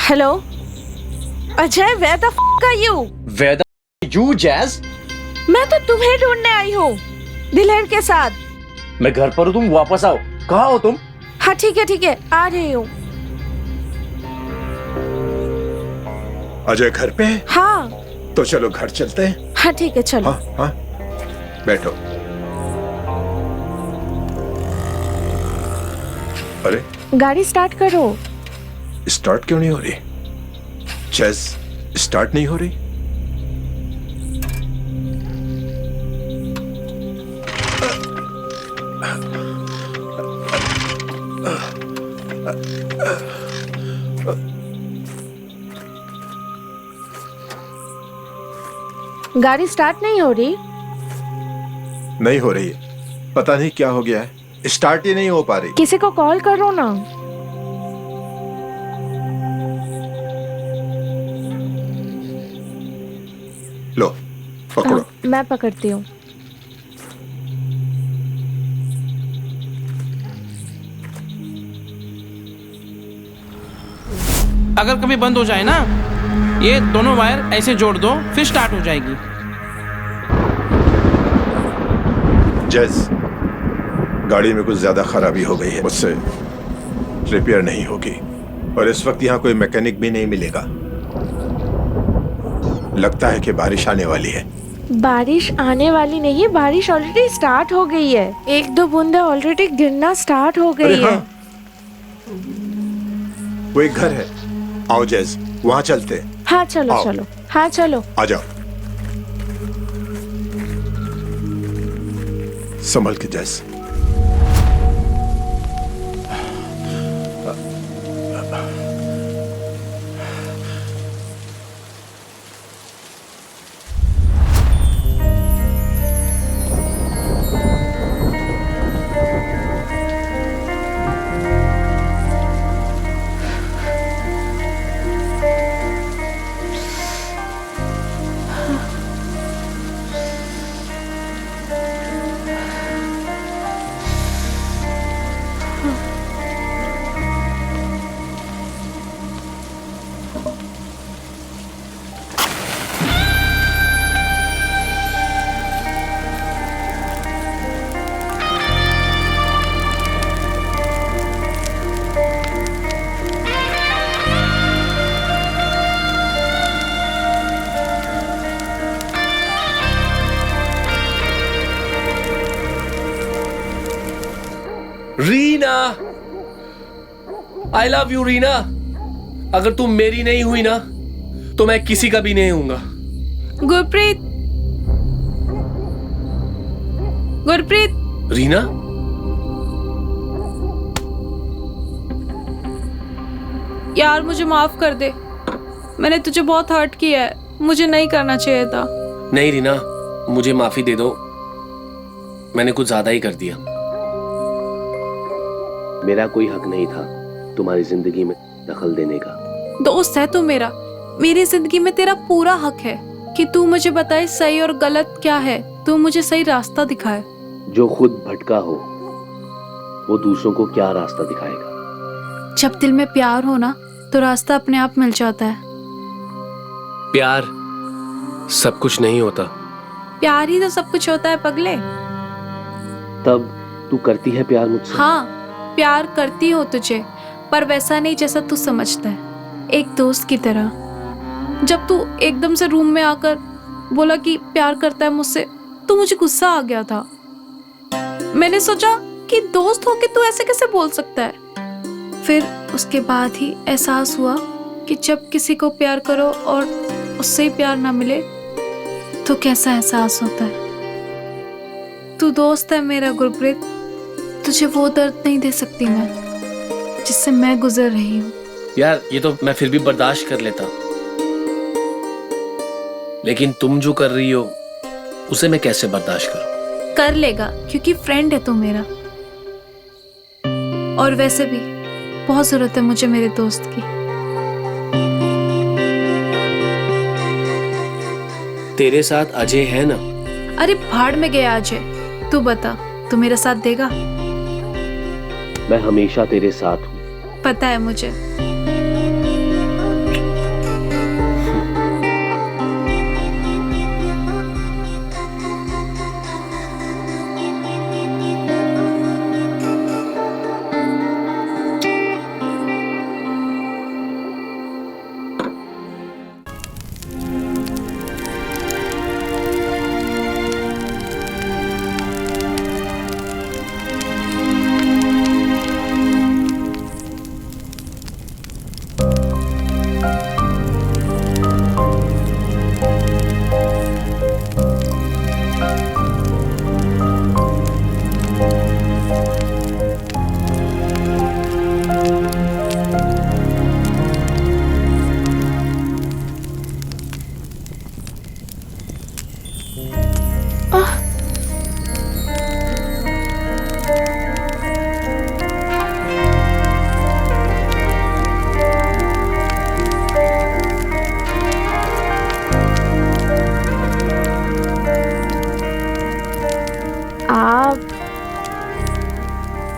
Hello Ajay, where the f are you? Where the you, Jazz? मैं तो तुम्हें ढूंढने आई हूँ, दिलहर के साथ। मैं घर पर हूँ, तुम वापस आओ। कहाँ हो तुम? हाँ ठीक है, आ रही हूँ। अजय घर पे है? हाँ। तो चलो घर चलते हैं। हाँ ठीक है, चलो। हाँ हाँ, बैठो। अरे गाड़ी स्टार्ट करो। स्टार्ट क्यों नहीं हो रही? चेस स्टार्ट नहीं हो रही? गाड़ी स्टार्ट नहीं हो रही? नहीं हो रही है, पता नहीं क्या हो गया है, स्टार्ट ही नहीं हो पा रही। किसी को कॉल करो ना। लो पकड़ो। मैं पकड़ती हूँ। अगर कभी बंद हो जाए ना, ये दोनों वायर ऐसे जोड़ दो, फिर स्टार्ट हो जाएगी। जैस, गाड़ी में कुछ ज्यादा खराबी हो गई है, मुझसे रिपेयर नहीं होगी, और इस वक्त यहाँ कोई मैकेनिक भी नहीं मिलेगा। लगता है कि बारिश आने वाली है। बारिश आने वाली नहीं, बारिश ऑलरेडी स्टार्ट हो गई है। एक दो बूंदे ऑलरेडी गिरना स्टार्ट हो गई है। वो एक घर है, आओ जैस वहाँ चलते हैं। हाँ चलो आओ। चलो, हाँ चलो। आ जाओ, संभल के जैस। Reena, I love you Reena. अगर तुम मेरी नहीं हुई ना तो मैं किसी का भी नहीं हूंगा। गुरप्रीत, गुरप्रीत। रीना, यार मुझे माफ कर दे, मैंने तुझे बहुत हर्ट किया है, मुझे नहीं करना चाहिए था। नहीं रीना, मुझे माफी दे दो, मैंने कुछ ज्यादा ही कर दिया। मेरा कोई हक नहीं था तुम्हारी जिंदगी में दखल देने का। दोस्त है तू मेरा, मेरी जिंदगी में तेरा पूरा हक है कि तू मुझे बताए सही और गलत क्या है, तू मुझे सही रास्ता दिखाए। जो खुद भटका हो वो दूसरों को क्या रास्ता दिखाएगा। जब दिल में प्यार हो ना तो रास्ता अपने आप मिल जाता है। प्यार सब कुछ नहीं होता। प्यार ही तो सब कुछ होता है पगले। तब तू करती है प्यार मुझसे? हाँ, प्यार करती हो तुझे, पर वैसा नहीं जैसा तू समझता है, एक दोस्त की तरह। जब तू एकदम से रूम में आकर बोला कि प्यार करता है मुझसे, तो मुझे गुस्सा आ गया था। मैंने सोचा कि दोस्त हो के तू ऐसे कैसे बोल सकता है। फिर उसके बाद ही एहसास हुआ कि जब किसी को प्यार करो और उससे ही प्यार ना मिले तो कैसा एहसास होता है। तू दोस्त है मेरा गुरप्रीत, तुझे वो दर्द नहीं दे सकती मैं जिससे मैं गुजर रही हूँ। यार ये तो मैं फिर भी बर्दाश्त कर लेता, लेकिन तुम जो कर रही हो उसे मैं कैसे बर्दाश्त करूं? कर लेगा क्योंकि फ्रेंड है तू मेरा, और वैसे भी बहुत जरूरत है मुझे मेरे दोस्त की। तेरे साथ अजय है ना? अरे भाड़ में गया अजय, तू बता, तू मेरा साथ देगा? मैं हमेशा तेरे साथ हूं। पता है मुझे।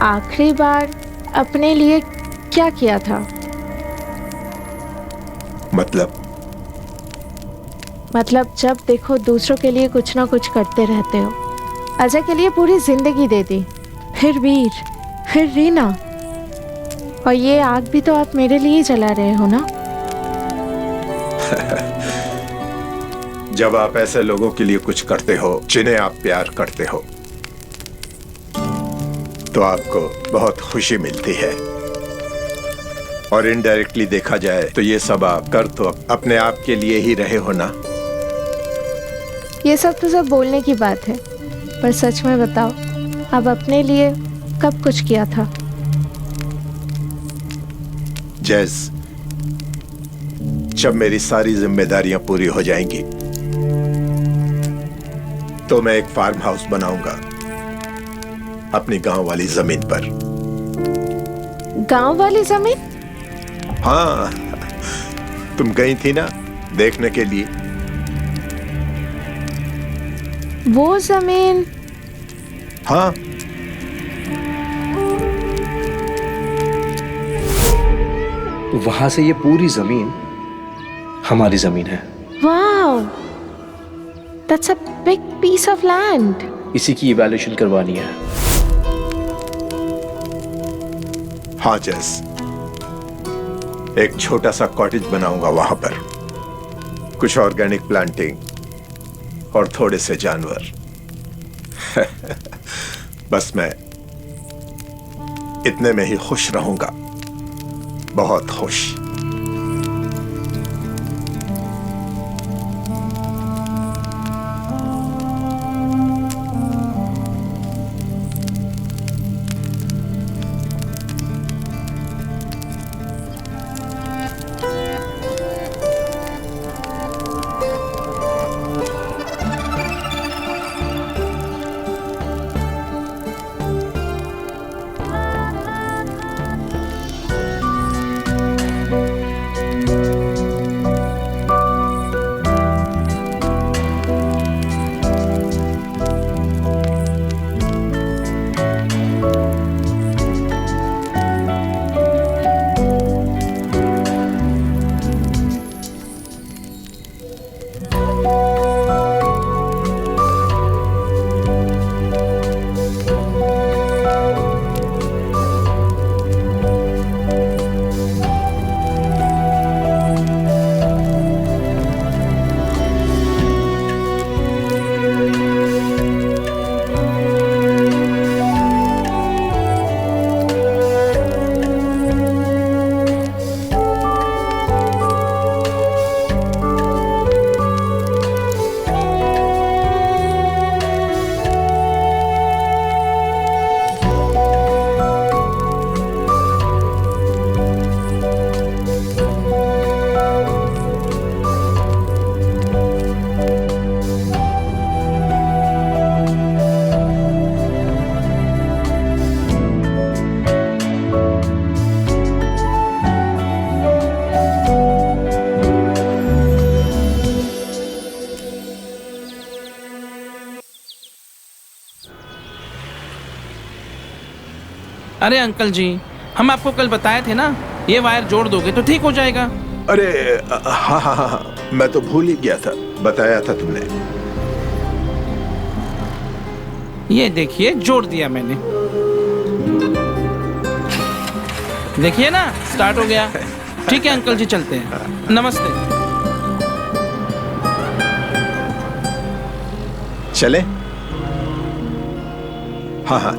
आखिरी बार अपने लिए क्या किया था? मतलब जब देखो दूसरों के लिए कुछ ना कुछ करते रहते हो। अजय के लिए पूरी जिंदगी दे दी, फिर वीर, फिर रीना, और ये आग भी तो आप मेरे लिए जला रहे हो ना। जब आप ऐसे लोगों के लिए कुछ करते हो जिन्हें आप प्यार करते हो तो आपको बहुत खुशी मिलती है, और इनडायरेक्टली देखा जाए तो ये सब आप कर तो अपने आप के लिए ही रहे हो ना। ये सब तो सब बोलने की बात है, पर सच में बताओ, अब अपने लिए कब कुछ किया था? जैस, जब मेरी सारी जिम्मेदारियां पूरी हो जाएंगी तो मैं एक फार्म हाउस बनाऊंगा अपनी गांव वाली जमीन पर। गांव वाली जमीन? हाँ, तुम गई थी ना देखने के लिए। वो जमीन? हाँ, वहां से ये पूरी जमीन हमारी जमीन है। Wow, that's a big piece of land. इसी की इवैल्यूएशन करवानी है। हाँ जैस, एक छोटा सा कॉटेज बनाऊंगा वहां पर, कुछ ऑर्गेनिक प्लांटिंग और थोड़े से जानवर। बस मैं इतने में ही खुश रहूंगा, बहुत खुश। अरे अंकल जी, हम आपको कल बताए थे ना, ये वायर जोड़ दोगे तो ठीक हो जाएगा। अरे हाँ हाँ हाँ, मैं तो भूल ही गया था, बताया था तुमने। ये देखिए, जोड़ दिया मैंने। देखिए ना, स्टार्ट हो गया। ठीक है अंकल जी, चलते हैं। नमस्ते। चले? हाँ हाँ।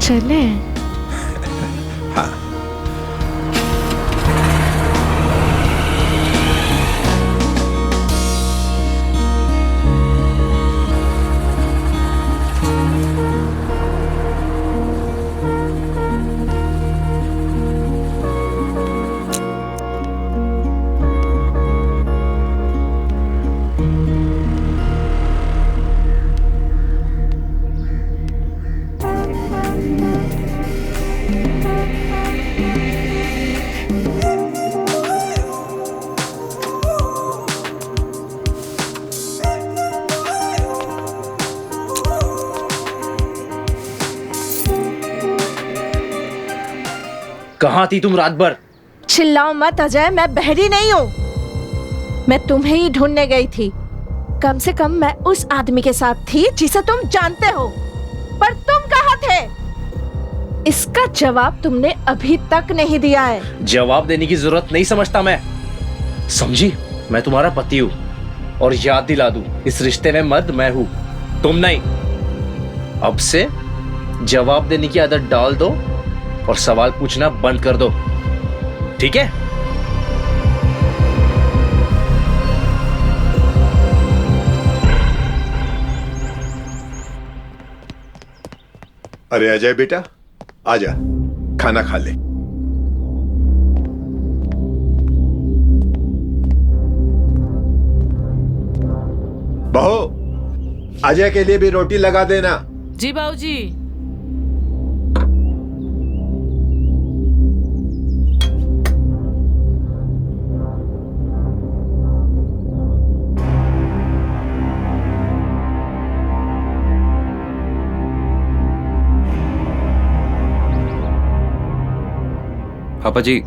चले? हाँ। कहाँ थी तुम रात भर? चिल्लाओ मत अजय, मैं बहरी नहीं हूँ। मैं तुम्हें ही ढूंढने गई थी। कम से कम मैं उस आदमी के साथ थी जिसे तुम जानते हो, पर तुम कहाँ थे? इसका जवाब तुमने अभी तक नहीं दिया है। जवाब देने की जरूरत नहीं समझता मैं, समझी? मैं तुम्हारा पति हूँ, और याद दिला दूं, इस रिश्ते में मर्द मैं हूँ, तुम नहीं। अब से जवाब देने की आदत डाल दो और सवाल पूछना बंद कर दो, ठीक है? अरे अजय बेटा, आजा, खाना खा ले। बहू, अजय के लिए भी रोटी लगा देना। जी बाबूजी। पापा जी,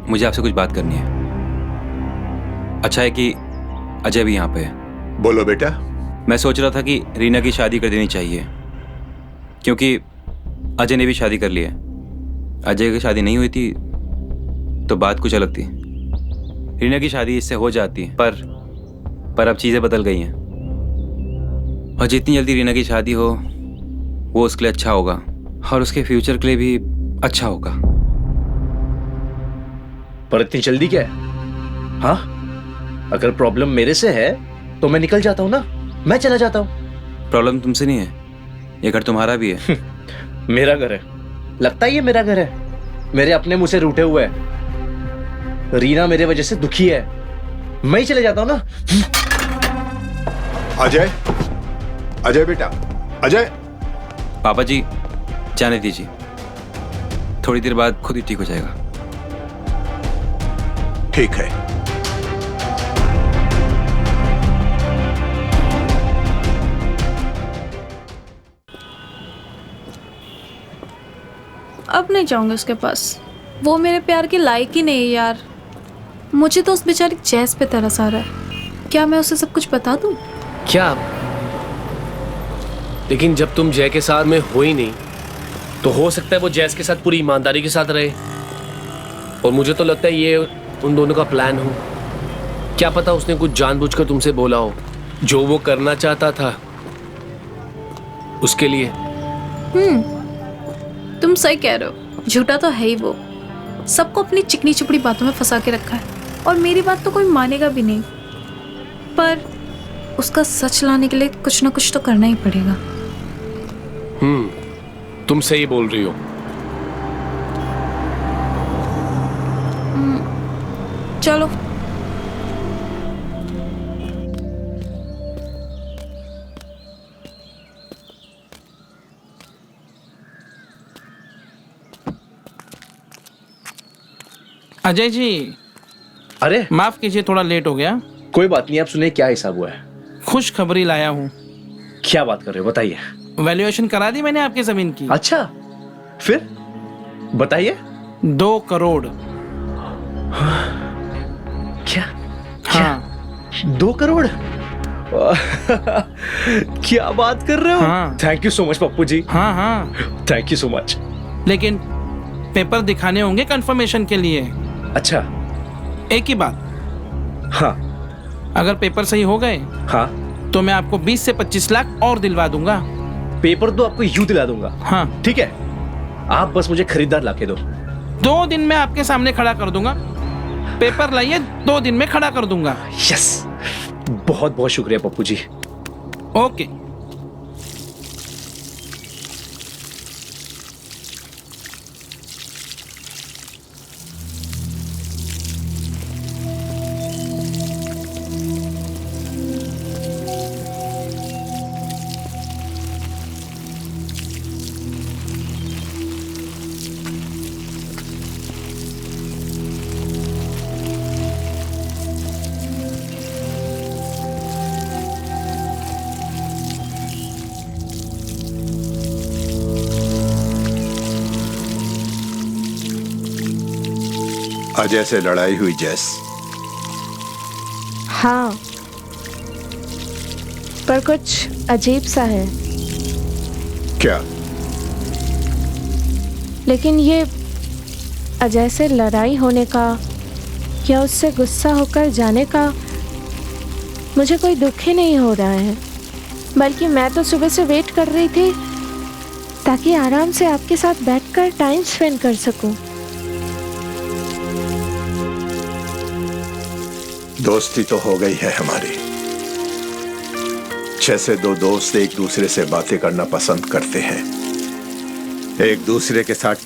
मुझे आपसे कुछ बात करनी है। अच्छा है कि अजय भी यहाँ पे है। बोलो बेटा। मैं सोच रहा था कि रीना की शादी कर देनी चाहिए, क्योंकि अजय ने भी शादी कर ली है। अजय की शादी नहीं हुई थी तो बात कुछ अलग थी। रीना की शादी इससे हो जाती है, पर अब चीज़ें बदल गई हैं, और जितनी जल्दी रीना की शादी हो वो उसके लिए अच्छा होगा और उसके फ्यूचर के लिए भी अच्छा होगा। पर इतनी जल्दी क्या है? हाँ, अगर प्रॉब्लम मेरे से है तो मैं निकल जाता हूँ ना, मैं चला जाता हूँ। प्रॉब्लम तुमसे नहीं है, ये घर तुम्हारा भी है। मेरा घर है? लगता ही है मेरा घर है। मेरे अपने मुंह से रूठे हुए है। रीना मेरे वजह से दुखी है, मैं ही चले जाता हूँ ना। अजय, अजय बेटा, अजय। पापा जी, जाने दीजिए, थोड़ी देर बाद खुद ही ठीक हो जाएगा। ठीक है। अब नहीं जाऊंगी उसके पास, वो मेरे प्यार के लायक ही नहीं है यार। मुझे तो उस बेचारी जैस पे तरस आ रहा है। क्या मैं उसे सब कुछ बता दूं? क्या? लेकिन जब तुम जय के साथ में हो ही नहीं, तो हो सकता है वो जैस के साथ पूरी ईमानदारी के साथ रहे। और मुझे तो लगता है ये उन दोनों का प्लान हो। क्या पता उसने कुछ जानबूझकर तुमसे बोला हो, जो वो करना चाहता था उसके लिए। तुम सही कह रहे हो, झूठा तो है ही वो। सबको अपनी चिकनी चुपड़ी बातों में फंसा के रखा है, और मेरी बात तो कोई मानेगा भी नहीं। पर उसका सच लाने के लिए कुछ ना कुछ तो करना ही पड़ेगा। तुम सही बोल रही हो। चलो। अजय जी, अरे माफ कीजिए, थोड़ा लेट हो गया। कोई बात नहीं, आप सुनिए क्या हिसाब हुआ है। खुश खबरी लाया हूँ। क्या बात कर रहे हो, बताइए। वैल्यूएशन करा दी मैंने आपकी जमीन की। अच्छा, फिर बताइए। 2 करोड़। क्या? हाँ। 2 करोड़? क्या बात कर रहे हो? हाँ। Thank you so much Pappu ji. हाँ हाँ, थैंक यू सो मच। लेकिन पेपर दिखाने होंगे कंफर्मेशन के लिए। अच्छा। एक ही बात, हाँ। अगर पेपर सही हो गए, हाँ, तो मैं आपको 20 से 25 लाख और दिलवा दूंगा। पेपर तो आपको यूं दिला दूंगा। हाँ ठीक है, आप बस मुझे खरीदार लाके दो। 2 दिन में आपके सामने खड़ा कर दूंगा। पेपर लाइए, 2 दिन में खड़ा कर दूंगा। यस, बहुत बहुत शुक्रिया पप्पू जी। ओके। अजय से लड़ाई हुई जैस? हाँ, पर कुछ अजीब सा है। क्या? लेकिन ये अजय से लड़ाई होने का या उससे गुस्सा होकर जाने का मुझे कोई दुख ही नहीं हो रहा है, बल्कि मैं तो सुबह से वेट कर रही थी ताकि आराम से आपके साथ बैठकर टाइम स्पेंड कर सकूं। दोस्ती तो हो गई है हमारी, जैसे 2 दोस्त एक दूसरे से बातें करना पसंद करते हैं, एक दूसरे के साथ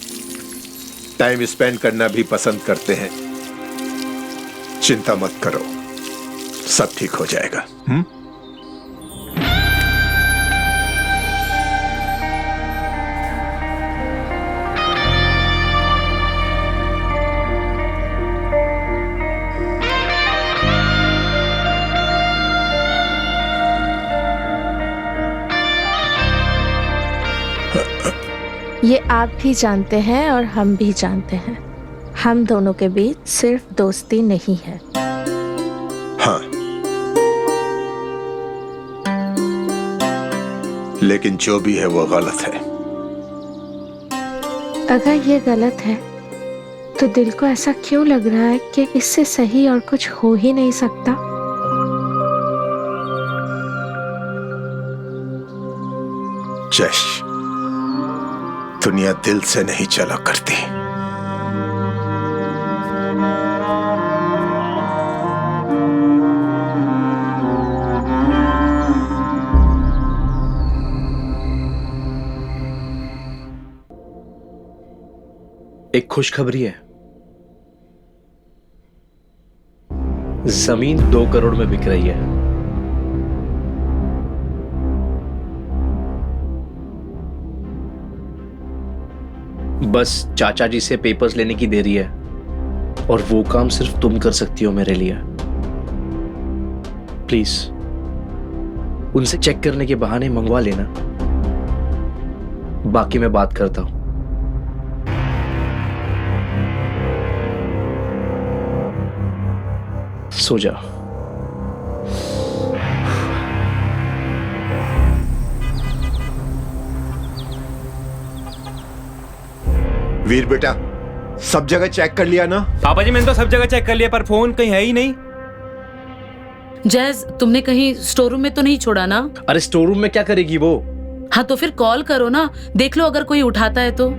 टाइम स्पेंड करना भी पसंद करते हैं। चिंता मत करो, सब ठीक हो जाएगा। ये आप भी जानते हैं और हम भी जानते हैं, हम दोनों के बीच सिर्फ दोस्ती नहीं है। हाँ, लेकिन जो भी है वो गलत है। अगर ये गलत है तो दिल को ऐसा क्यों लग रहा है कि इससे सही और कुछ हो ही नहीं सकता? जश, दुनिया दिल से नहीं चला करती। एक खुशखबरी है। जमीन 2 करोड़ में बिक रही है। बस चाचा जी से पेपर्स लेने की देरी है और वो काम सिर्फ तुम कर सकती हो मेरे लिए। प्लीज उनसे चेक करने के बहाने मंगवा लेना, बाकी मैं बात करता हूं। सो जा। वीर बेटा, सब जगह चेक कर लिया ना? पापा जी मैंने तो सब जगह चेक कर लिया पर फोन कहीं है ही नहीं। जैज, तुमने कहीं स्टोर रूम में तो नहीं छोड़ा ना? अरे स्टोर रूम में क्या करेगी वो? हाँ तो फिर कॉल करो ना, देख लो अगर कोई उठाता है तो।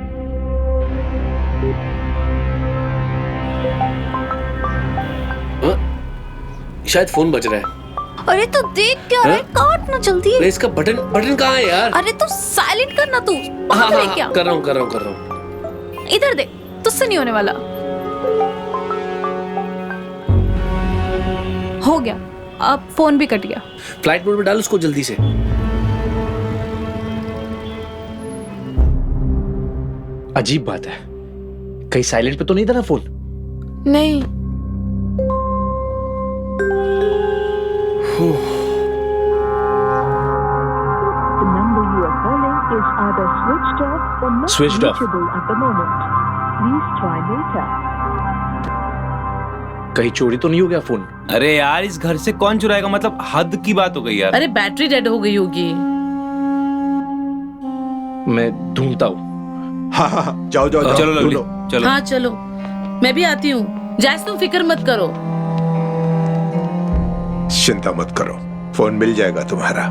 शायद फोन बज रहा है। अरे तो देख क्या रहा है, काट ना जल्दी। अरे इसका बटन बटन कहाँ है यार? अरे तो साइलेंट करना तू। हाँ, भाग ले क्या? कर रहा हूँ। इधर देख, तुझसे नहीं होने वाला। हो गया, अब फोन भी कट गया। फ्लाइट मोड में डाल उसको जल्दी से। अजीब बात है, कहीं साइलेंट पे तो नहीं था ना फोन? नहीं। Switched off. कहीं चोरी तो नहीं हो गया फोन? अरे यार इस घर से कौन चुराएगा, मतलब हद की बात हो गई यार। अरे बैटरी डेड हो गई होगी। मैं ढूंढता हूँ। हाँ, जाओ चलो लवली, चलो। हाँ चलो, मैं भी आती हूँ। जैस तुम फिक्र मत करो। चिंता मत करो, फोन मिल जाएगा तुम्हारा।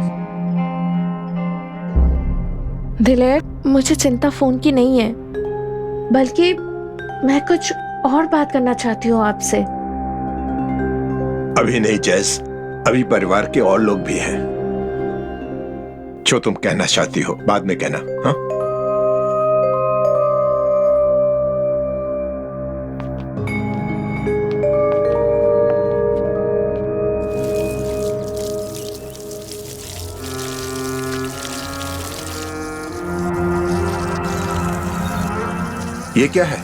दिलेर, मुझे चिंता फोन की नहीं है, बल्कि मैं कुछ और बात करना चाहती हूँ आपसे। अभी नहीं जैस, अभी परिवार के और लोग भी हैं। जो तुम कहना चाहती हो बाद में कहना। हाँ? ये क्या है?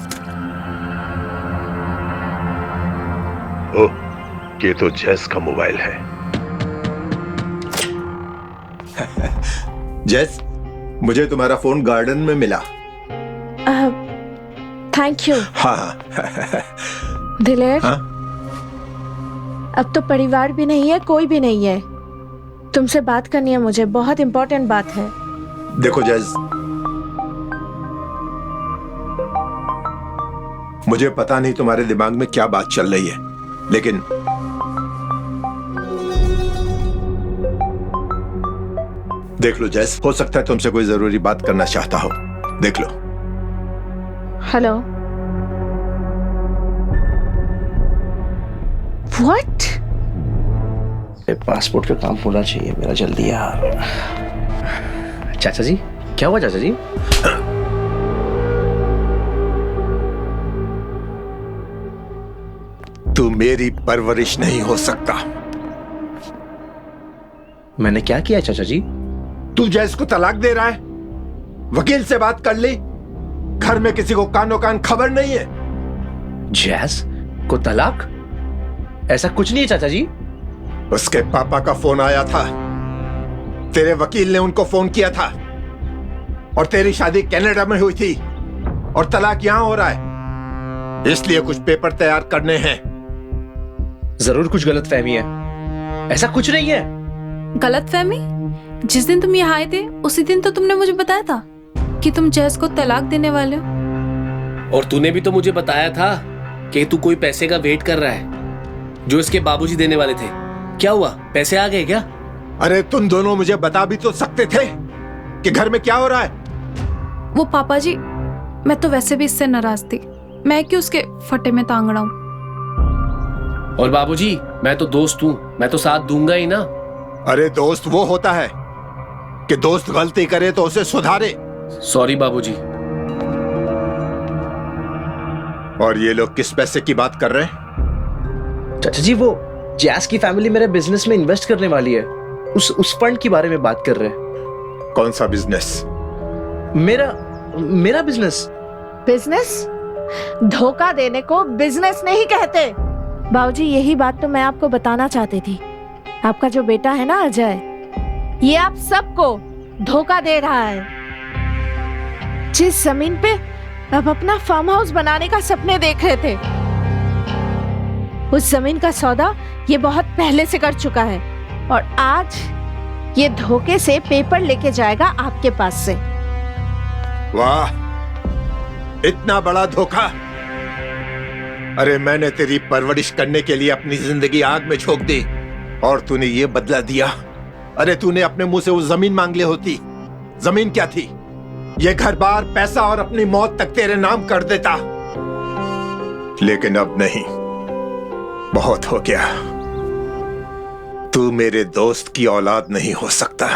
ओह, ये तो जैस का मोबाइल है। जैस, मुझे तुम्हारा फोन गार्डन में मिला। Thank you. हाँ। दिलेर, हाँ? अब तो परिवार भी नहीं है, कोई भी नहीं है। तुमसे बात करनी है मुझे, बहुत इंपॉर्टेंट बात है। देखो जैस, मुझे पता नहीं तुम्हारे दिमाग में क्या बात चल रही है, लेकिन देख लो जैस, हो सकता है तुमसे कोई जरूरी बात करना चाहता हो। देख लो। हेलो। व्हाट? पासपोर्ट का काम होना चाहिए मेरा जल्दी यार। चाचा जी, क्या हुआ चाचा जी? तू मेरी परवरिश नहीं हो सकता। मैंने क्या किया चाचा जी? तू जैस को तलाक दे रहा है। वकील से बात कर ली, घर में किसी को कानो कान खबर नहीं है। जैस को तलाक? ऐसा कुछ नहीं है चाचा जी। उसके पापा का फोन आया था, तेरे वकील ने उनको फोन किया था, और तेरी शादी कनाडा में हुई थी और तलाक यहां हो रहा है। इसलिए कुछ पेपर तैयार करने हैं। जरूर कुछ गलतफहमी है, ऐसा कुछ नहीं है। गलतफहमी? जिस दिन तुम यहाँ आए थे उसी दिन तो तुमने मुझे बताया था कि तुम जैस को तलाक देने वाले हो। और तूने भी तो मुझे बताया था कि तू कोई पैसे का वेट कर रहा है जो इसके बाबूजी देने वाले थे। क्या हुआ, पैसे आ गए क्या? अरे तुम दोनों मुझे बता भी तो सकते थे कि घर में क्या हो रहा है। वो पापा जी, मैं तो वैसे भी इससे नाराज थी, मैं क्यों उसके फटे में तांगड़ा हूँ। और बाबूजी, मैं तो दोस्त हूँ, मैं तो साथ दूंगा ही ना। अरे दोस्त वो होता है कि दोस्त गलती करे तो उसे सुधारे। सॉरी बाबूजी। और ये लोग किस पैसे की बात कर रहे हैं? चाचा जी, वो जैस की फैमिली मेरे बिजनेस में इन्वेस्ट करने वाली है, उस फंड के बारे में बात कर रहे हैं। कौन सा बिजनेस? मेरा बिजनेस। बिजनेस? धोखा देने को बिजनेस नहीं कहते। बाबूजी, यही बात तो मैं आपको बताना चाहती थी। आपका जो बेटा है ना अजय, ये आप सबको धोखा दे रहा है। जिस जमीन पे आप अपना फार्म हाउस बनाने का सपने देख रहे थे, उस जमीन का सौदा ये बहुत पहले से कर चुका है और आज ये धोखे से पेपर लेके जाएगा आपके पास से। वाह, इतना बड़ा धोखा! अरे मैंने तेरी परवरिश करने के लिए अपनी जिंदगी आग में झोंक दी और तूने ये बदला दिया। अरे तूने अपने मुंह से वो जमीन मांग ली होती। जमीन क्या थी? ये घर बार, पैसा और अपनी मौत तक तेरे नाम कर देता। लेकिन अब नहीं, बहुत हो गया। तू मेरे दोस्त की औलाद नहीं हो सकता,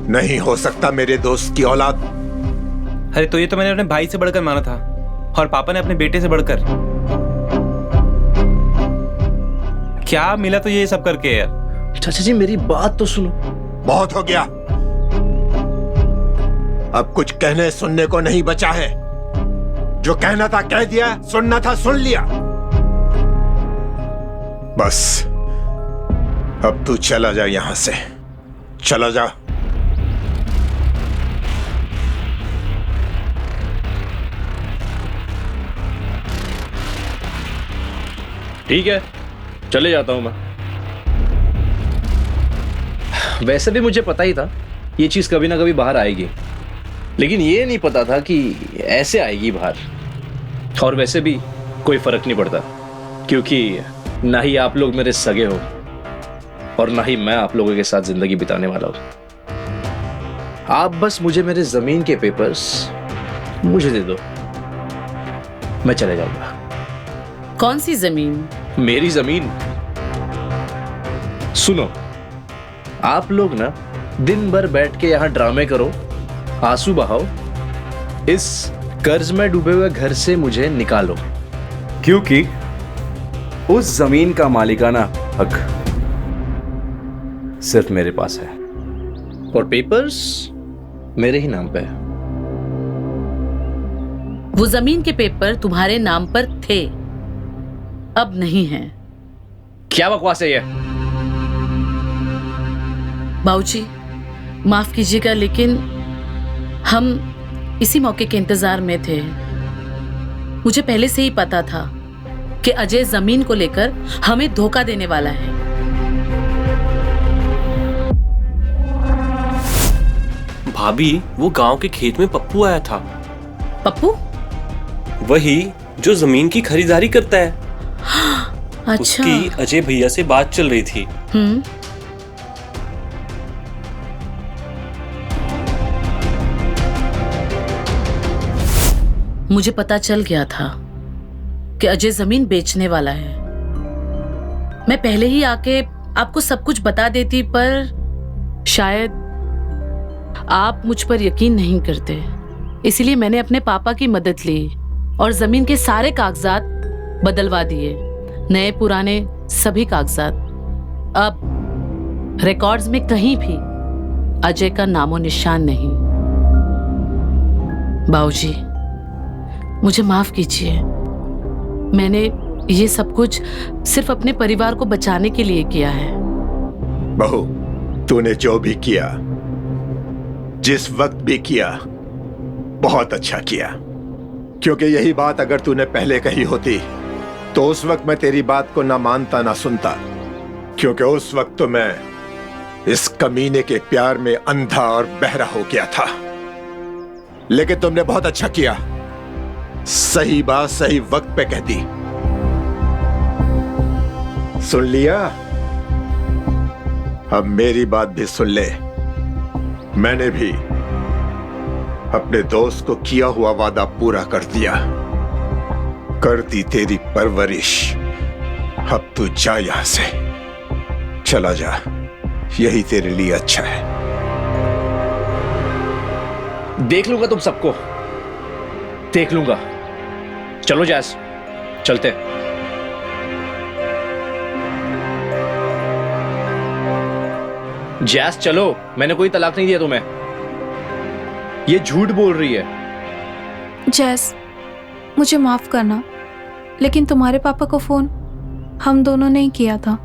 नहीं हो सकता मेरे दोस्त की औलाद। अरे तो ये तो मैंने अपने भाई से बढ़कर माना था और पापा ने अपने बेटे से बढ़कर। क्या मिला तो ये सब करके यार। चाचा जी, मेरी बात तो सुनो। बहुत हो गया, अब कुछ कहने सुनने को नहीं बचा है। जो कहना था कह दिया, सुनना था सुन लिया। बस अब तू चला जा यहां से, चला जा। ठीक है, चले जाता हूं मैं। वैसे भी मुझे पता ही था ये चीज कभी ना कभी बाहर आएगी, लेकिन ये नहीं पता था कि ऐसे आएगी बाहर। और वैसे भी कोई फर्क नहीं पड़ता, क्योंकि ना ही आप लोग मेरे सगे हो और ना ही मैं आप लोगों के साथ जिंदगी बिताने वाला हूं। आप बस मुझे मेरे जमीन के पेपर्स मुझे दे दो, मैं चले जाऊंगा। कौन सी जमीन? मेरी जमीन। सुनो, आप लोग ना दिन भर बैठ के यहां ड्रामे करो, आंसू बहाओ, इस कर्ज में डूबे हुए घर से मुझे निकालो, क्योंकि उस जमीन का मालिकाना हक सिर्फ मेरे पास है और पेपर्स मेरे ही नाम पे है। वो जमीन के पेपर तुम्हारे नाम पर थे, अब नहीं है। क्या बकवास है ये? बाबूजी, माफ कीजिएगा, लेकिन हम इसी मौके के इंतजार में थे। मुझे पहले से ही पता था कि अजय जमीन को लेकर हमें धोखा देने वाला है। भाभी, वो गांव के खेत में पप्पू आया था। पप्पू? वही जो जमीन की खरीदारी करता है। अच्छा। उसकी अजय भैया से बात चल रही थी। मुझे पता चल गया था कि अजय जमीन बेचने वाला है। मैं पहले ही आके आपको सब कुछ बता देती, पर शायद आप मुझ पर यकीन नहीं करते। इसीलिए मैंने अपने पापा की मदद ली और जमीन के सारे कागजात बदलवा दिए, नए पुराने सभी कागजात। अब रिकॉर्ड्स में कहीं भी अजय का नामो निशान नहीं। बाबूजी, मुझे माफ कीजिए, मैंने ये सब कुछ सिर्फ अपने परिवार को बचाने के लिए किया है। बहू, तूने जो भी किया, जिस वक्त भी किया, बहुत अच्छा किया। क्योंकि यही बात अगर तूने पहले कही होती तो उस वक्त मैं तेरी बात को ना मानता ना सुनता, क्योंकि उस वक्त तो मैं इस कमीने के प्यार में अंधा और बहरा हो गया था। लेकिन तुमने बहुत अच्छा किया, सही बात सही वक्त पे कह दी। सुन लिया? अब मेरी बात भी सुन ले। मैंने भी अपने दोस्त को किया हुआ वादा पूरा कर दिया, कर दी तेरी परवरिश। अब तू जा यहां से, चला जा, यही तेरे लिए अच्छा है। देख लूंगा तुम सबको, देख लूंगा। चलो जैस, चलते। जैस चलो, मैंने कोई तलाक नहीं दिया तुम्हें। ये झूठ बोल रही है। जैस, मुझे माफ करना, लेकिन तुम्हारे पापा को फोन हम दोनों ने ही किया था।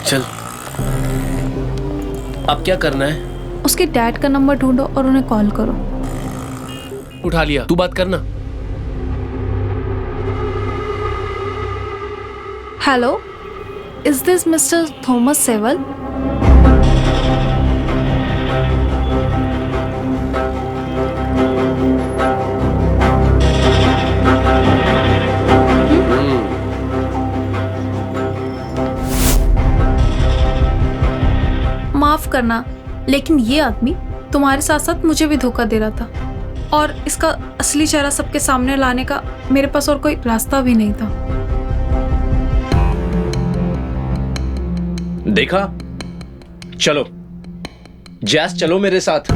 चल, अब क्या करना है? उसके डैड का नंबर ढूंढो और उन्हें कॉल करो। उठा लिया, तू बात करना। Hello, is this mister Thomas Sewell? माफ करना, लेकिन ये आदमी तुम्हारे साथ साथ मुझे भी धोखा दे रहा था, और इसका असली चेहरा सबके सामने लाने का मेरे पास और कोई रास्ता भी नहीं था। देखा? चलो जैस, चलो मेरे साथ।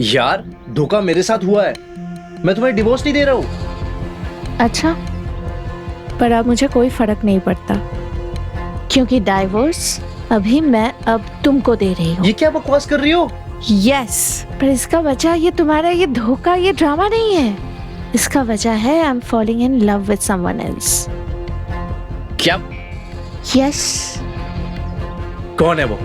यार, धोखा मेरे साथ हुआ है, मैं तुम्हें डिवोर्स नहीं दे रहा हूं। अच्छा, पर अब मुझे कोई फर्क नहीं पड़ता, क्योंकि डाइवोर्स अभी मैं अब तुमको दे रही हूँ। ये क्या बकवास कर रही हो? यस, पर इसका वजह ये तुम्हारा ये धोखा, ये ड्रामा नहीं है। इसका वजह है I am falling in love with someone else. क्या? यस। कौन है वो?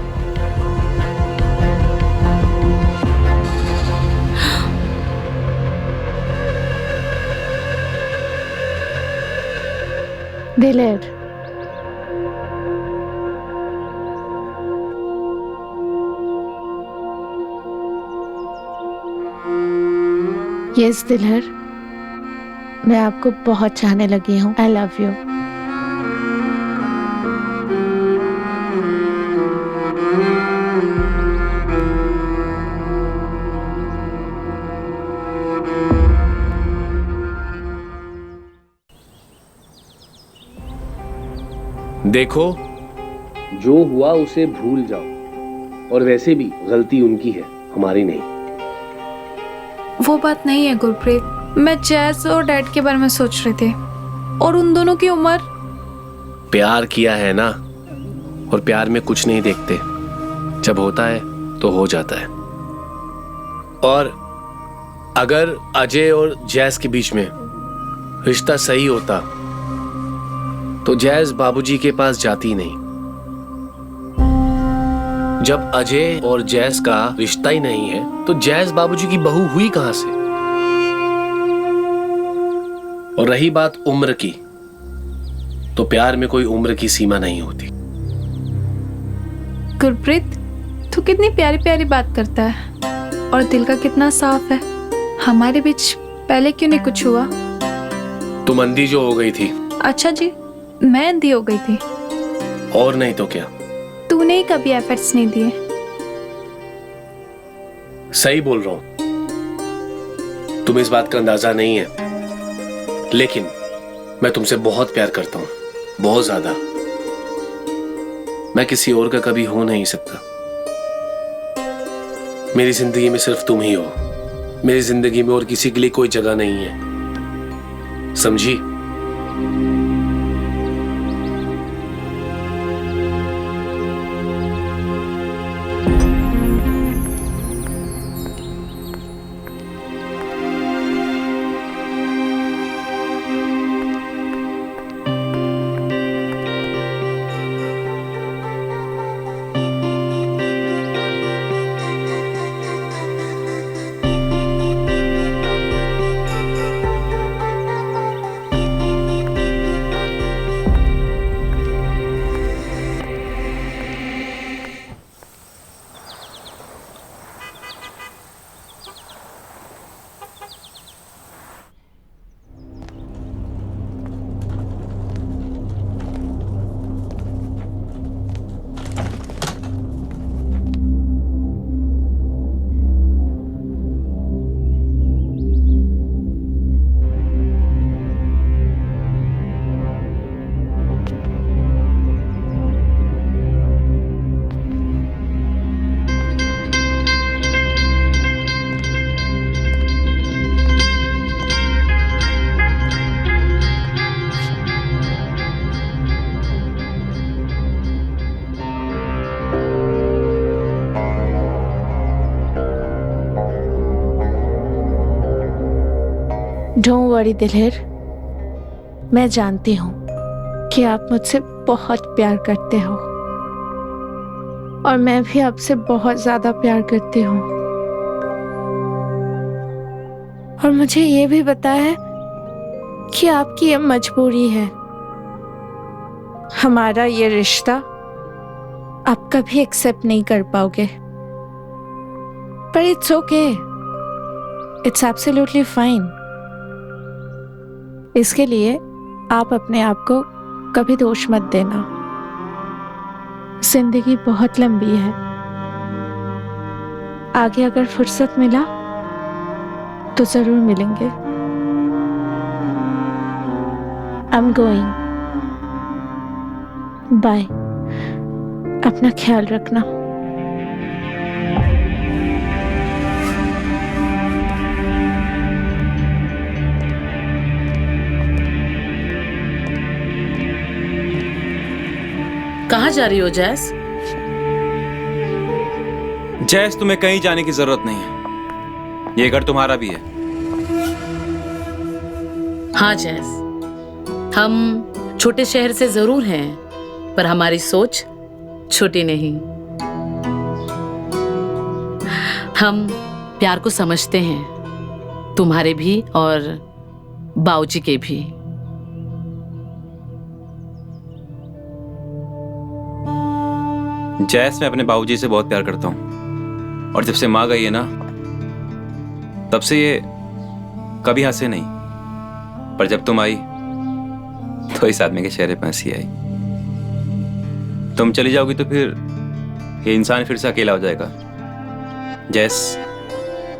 दिलेर। यस दिलहर, मैं आपको बहुत चाहने लगी हूँ। I love you. देखो, जो हुआ उसे भूल जाओ, और वैसे भी गलती उनकी है, हमारी नहीं। वो बात नहीं है गुरप्रीत, मैं जैस और डैड के बारे में सोच रहे थे, और उन दोनों की उम्र। प्यार किया है ना, और प्यार में कुछ नहीं देखते, जब होता है तो हो जाता है। और अगर अजय और जैस के बीच में रिश्ता सही होता तो जैस बाबूजी के पास जाती नहीं। जब अजय और जैस का रिश्ता ही नहीं है तो जैस बाबूजी की बहू हुई कहां से? और रही बात उम्र की, तो प्यार में कोई उम्र की सीमा नहीं होती। गुरप्रीत, तू कितनी प्यारी प्यारी बात करता है, और दिल का कितना साफ है। हमारे बीच पहले क्यों नहीं कुछ हुआ? तुम अंधी जो हो गई थी। अच्छा जी, मैं अंधी हो गई थी? और नहीं तो क्या। तूने ही कभी एफर्ट्स नहीं दिए। सही बोल रहा हूं, तुम्हें इस बात का अंदाजा नहीं है, लेकिन मैं तुमसे बहुत प्यार करता हूं, बहुत ज्यादा। मैं किसी और का कभी हो नहीं सकता। मेरी जिंदगी में सिर्फ तुम ही हो। मेरी जिंदगी में और किसी के लिए कोई जगह नहीं है, समझी? डोंट वरी दिलहेर, मैं जानती हूँ कि आप मुझसे बहुत प्यार करते हो और मैं भी आपसे बहुत ज्यादा प्यार करती हूँ। और मुझे ये भी पता है कि आपकी ये मजबूरी है। हमारा ये रिश्ता आप कभी एक्सेप्ट नहीं कर पाओगे, पर it's okay, it's absolutely fine. इसके लिए आप अपने आप को कभी दोष मत देना। जिंदगी बहुत लंबी है, आगे अगर फुर्सत मिला तो जरूर मिलेंगे। आई एम गोइंग, बाय, अपना ख्याल रखना। कहाँ जा रही हो जैस? जैस, तुम्हें कहीं जाने की जरूरत नहीं है, ये घर तुम्हारा भी है। हाँ जैस, हम छोटे शहर से जरूर हैं, पर हमारी सोच छोटी नहीं। हम प्यार को समझते हैं, तुम्हारे भी और बाऊजी के भी। जैस, मैं अपने बाबूजी से बहुत प्यार करता हूँ और जब से माँ गई है ना, तब से ये कभी हंसे नहीं, पर जब तुम आई तो इस आदमी के चेहरे पर हंसी आई। तुम चली जाओगी तो फिर ये इंसान फिर से अकेला हो जाएगा। जैस,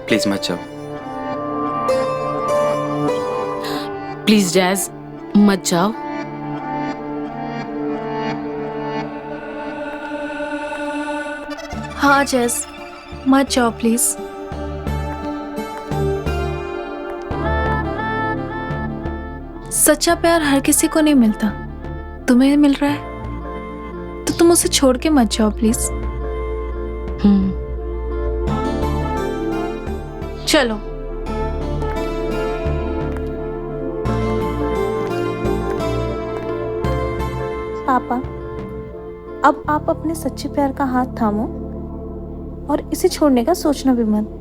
प्लीज मत जाओ। प्लीज जैस, मत जाओ। हाँ जैस, मत जाओ प्लीज। सच्चा प्यार हर किसी को नहीं मिलता, तुम्हें मिल रहा है तो तुम उसे छोड़ के मत जाओ प्लीज। चलो। पापा, अब आप अपने सच्चे प्यार का हाथ थामो और इसे छोड़ने का सोचना भी मत।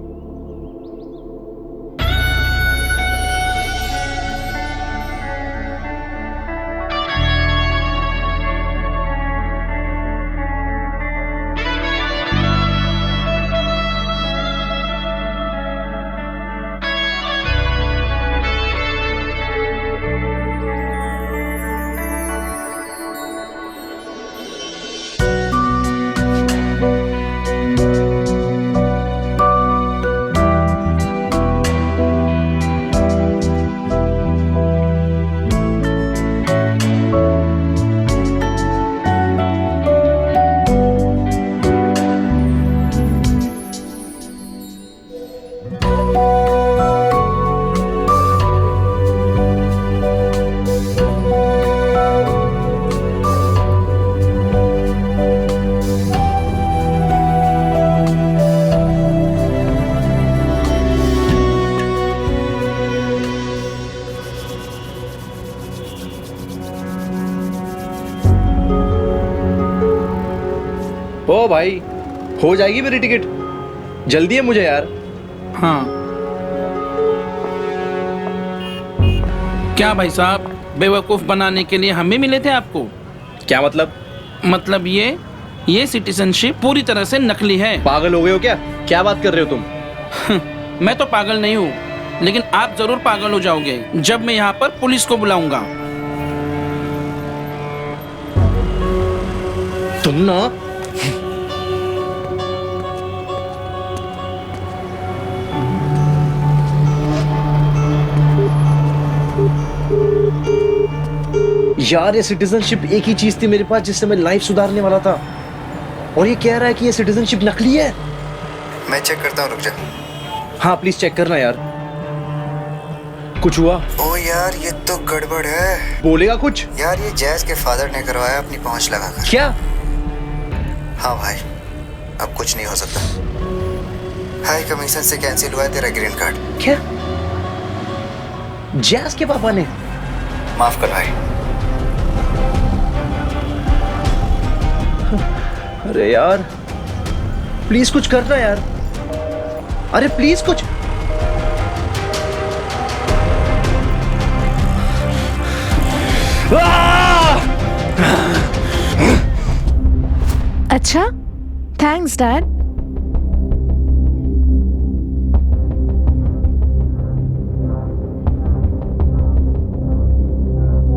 ओ भाई, हो जाएगी मेरी टिकट, जल्दी है मुझे यार। हाँ क्या भाई साहब, बेवकूफ बनाने के लिए हम भी मिले थे आपको? क्या मतलब? मतलब ये सिटीजनशिप पूरी तरह से नकली है। पागल हो गए हो क्या? क्या बात कर रहे हो तुम? मैं तो पागल नहीं हूँ, लेकिन आप जरूर पागल हो जाओगे जब मैं यहाँ पर पुलिस को बुलाऊंगा। तुम ना यार, ये सिटीजनशिप एक ही चीज थी मेरे पास जिससे मैं लाइफ सुधारने वाला था, और ये कह रहा है कि ये सिटीजनशिप नकली है। मैं चेक करता हूँ, रुक जा। हाँ प्लीज चेक करना यार। कुछ हुआ? ओ यार, ये तो गड़बड़ है। बोलेगा कुछ? यार, ये जैस के फादर ने करवाया अपनी पहुंच लगाकर। क्या? हाँ भाई, अब कुछ नहीं हो सकता। हाई कमीशन से कैंसिल हुआ है तेरा ग्रीन कार्ड। क्या? जैस के पापा ने? माफ कर भाई। अरे यार, प्लीज कुछ करना यार। अरे प्लीज कुछ। अच्छा, थैंक्स डैड।